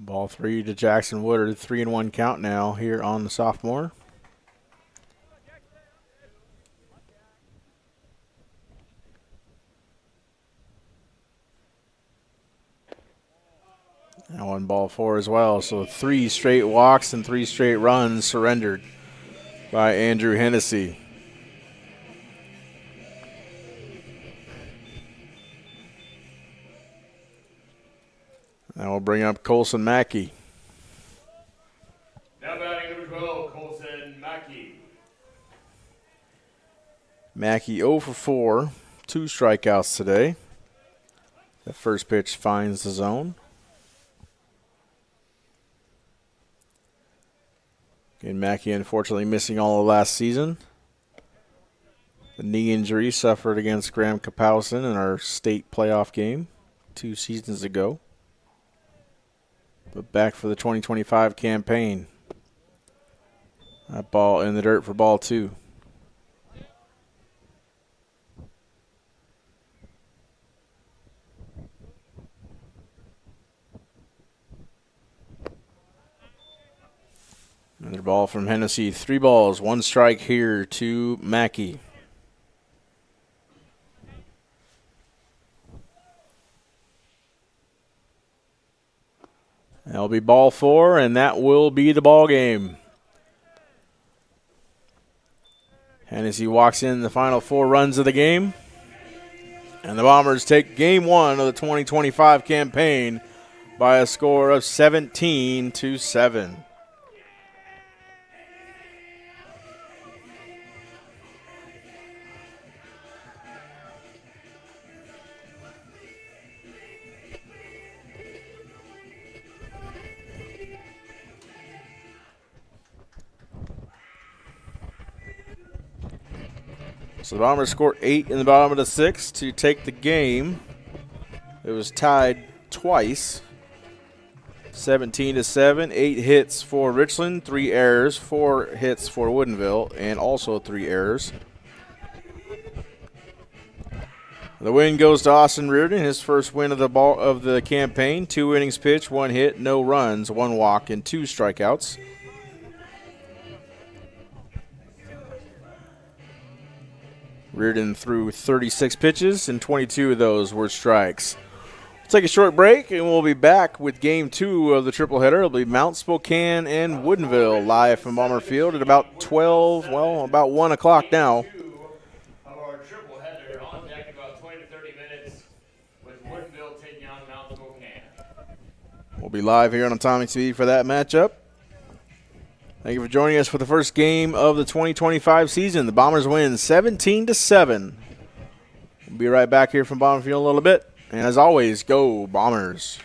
Ball 3 to Jackson Woodard. 3-1 count now here on the sophomore. That one ball 4 as well. So 3 straight walks and 3 straight runs surrendered by Andrew Hennessy. That will bring up Colson Mackey. Now batting number 12, Colson Mackey. Mackey 0 for 4, 2 strikeouts today. That first pitch finds the zone. Again, Mackey unfortunately missing all of last season. The knee injury suffered against Graham Kapowson in our state playoff game 2 seasons ago. But back for the 2025 campaign. That ball in the dirt for ball 2. Another ball from Hennessy. 3 balls, 1 strike here to Mackey. That'll be ball 4, and that will be the ball game. Hennessy walks in the final 4 runs of the game. And the Bombers take game 1 of the 2025 campaign by a score of 17-7. So the Bombers scored 8 in the bottom of the 6th to take the game. It was tied twice, 17-7. 8 hits for Richland, 3 errors, 4 hits for Woodinville, and also 3 errors. The win goes to Austin Reardon, his first win of the campaign. 2 innings pitched, 1 hit, no runs, 1 walk, and 2 strikeouts. Reardon threw 36 pitches, and 22 of those were strikes. We'll take a short break, and we'll be back with Game 2 of the tripleheader. It'll be Mount Spokane and Woodinville live from Bomber Field at about 1 o'clock now. We'll be live here on Atomic TV for that matchup. Thank you for joining us for the first game of the 2025 season. The Bombers win 17-7. We'll be right back here from Bomber Field in a little bit. And as always, go Bombers.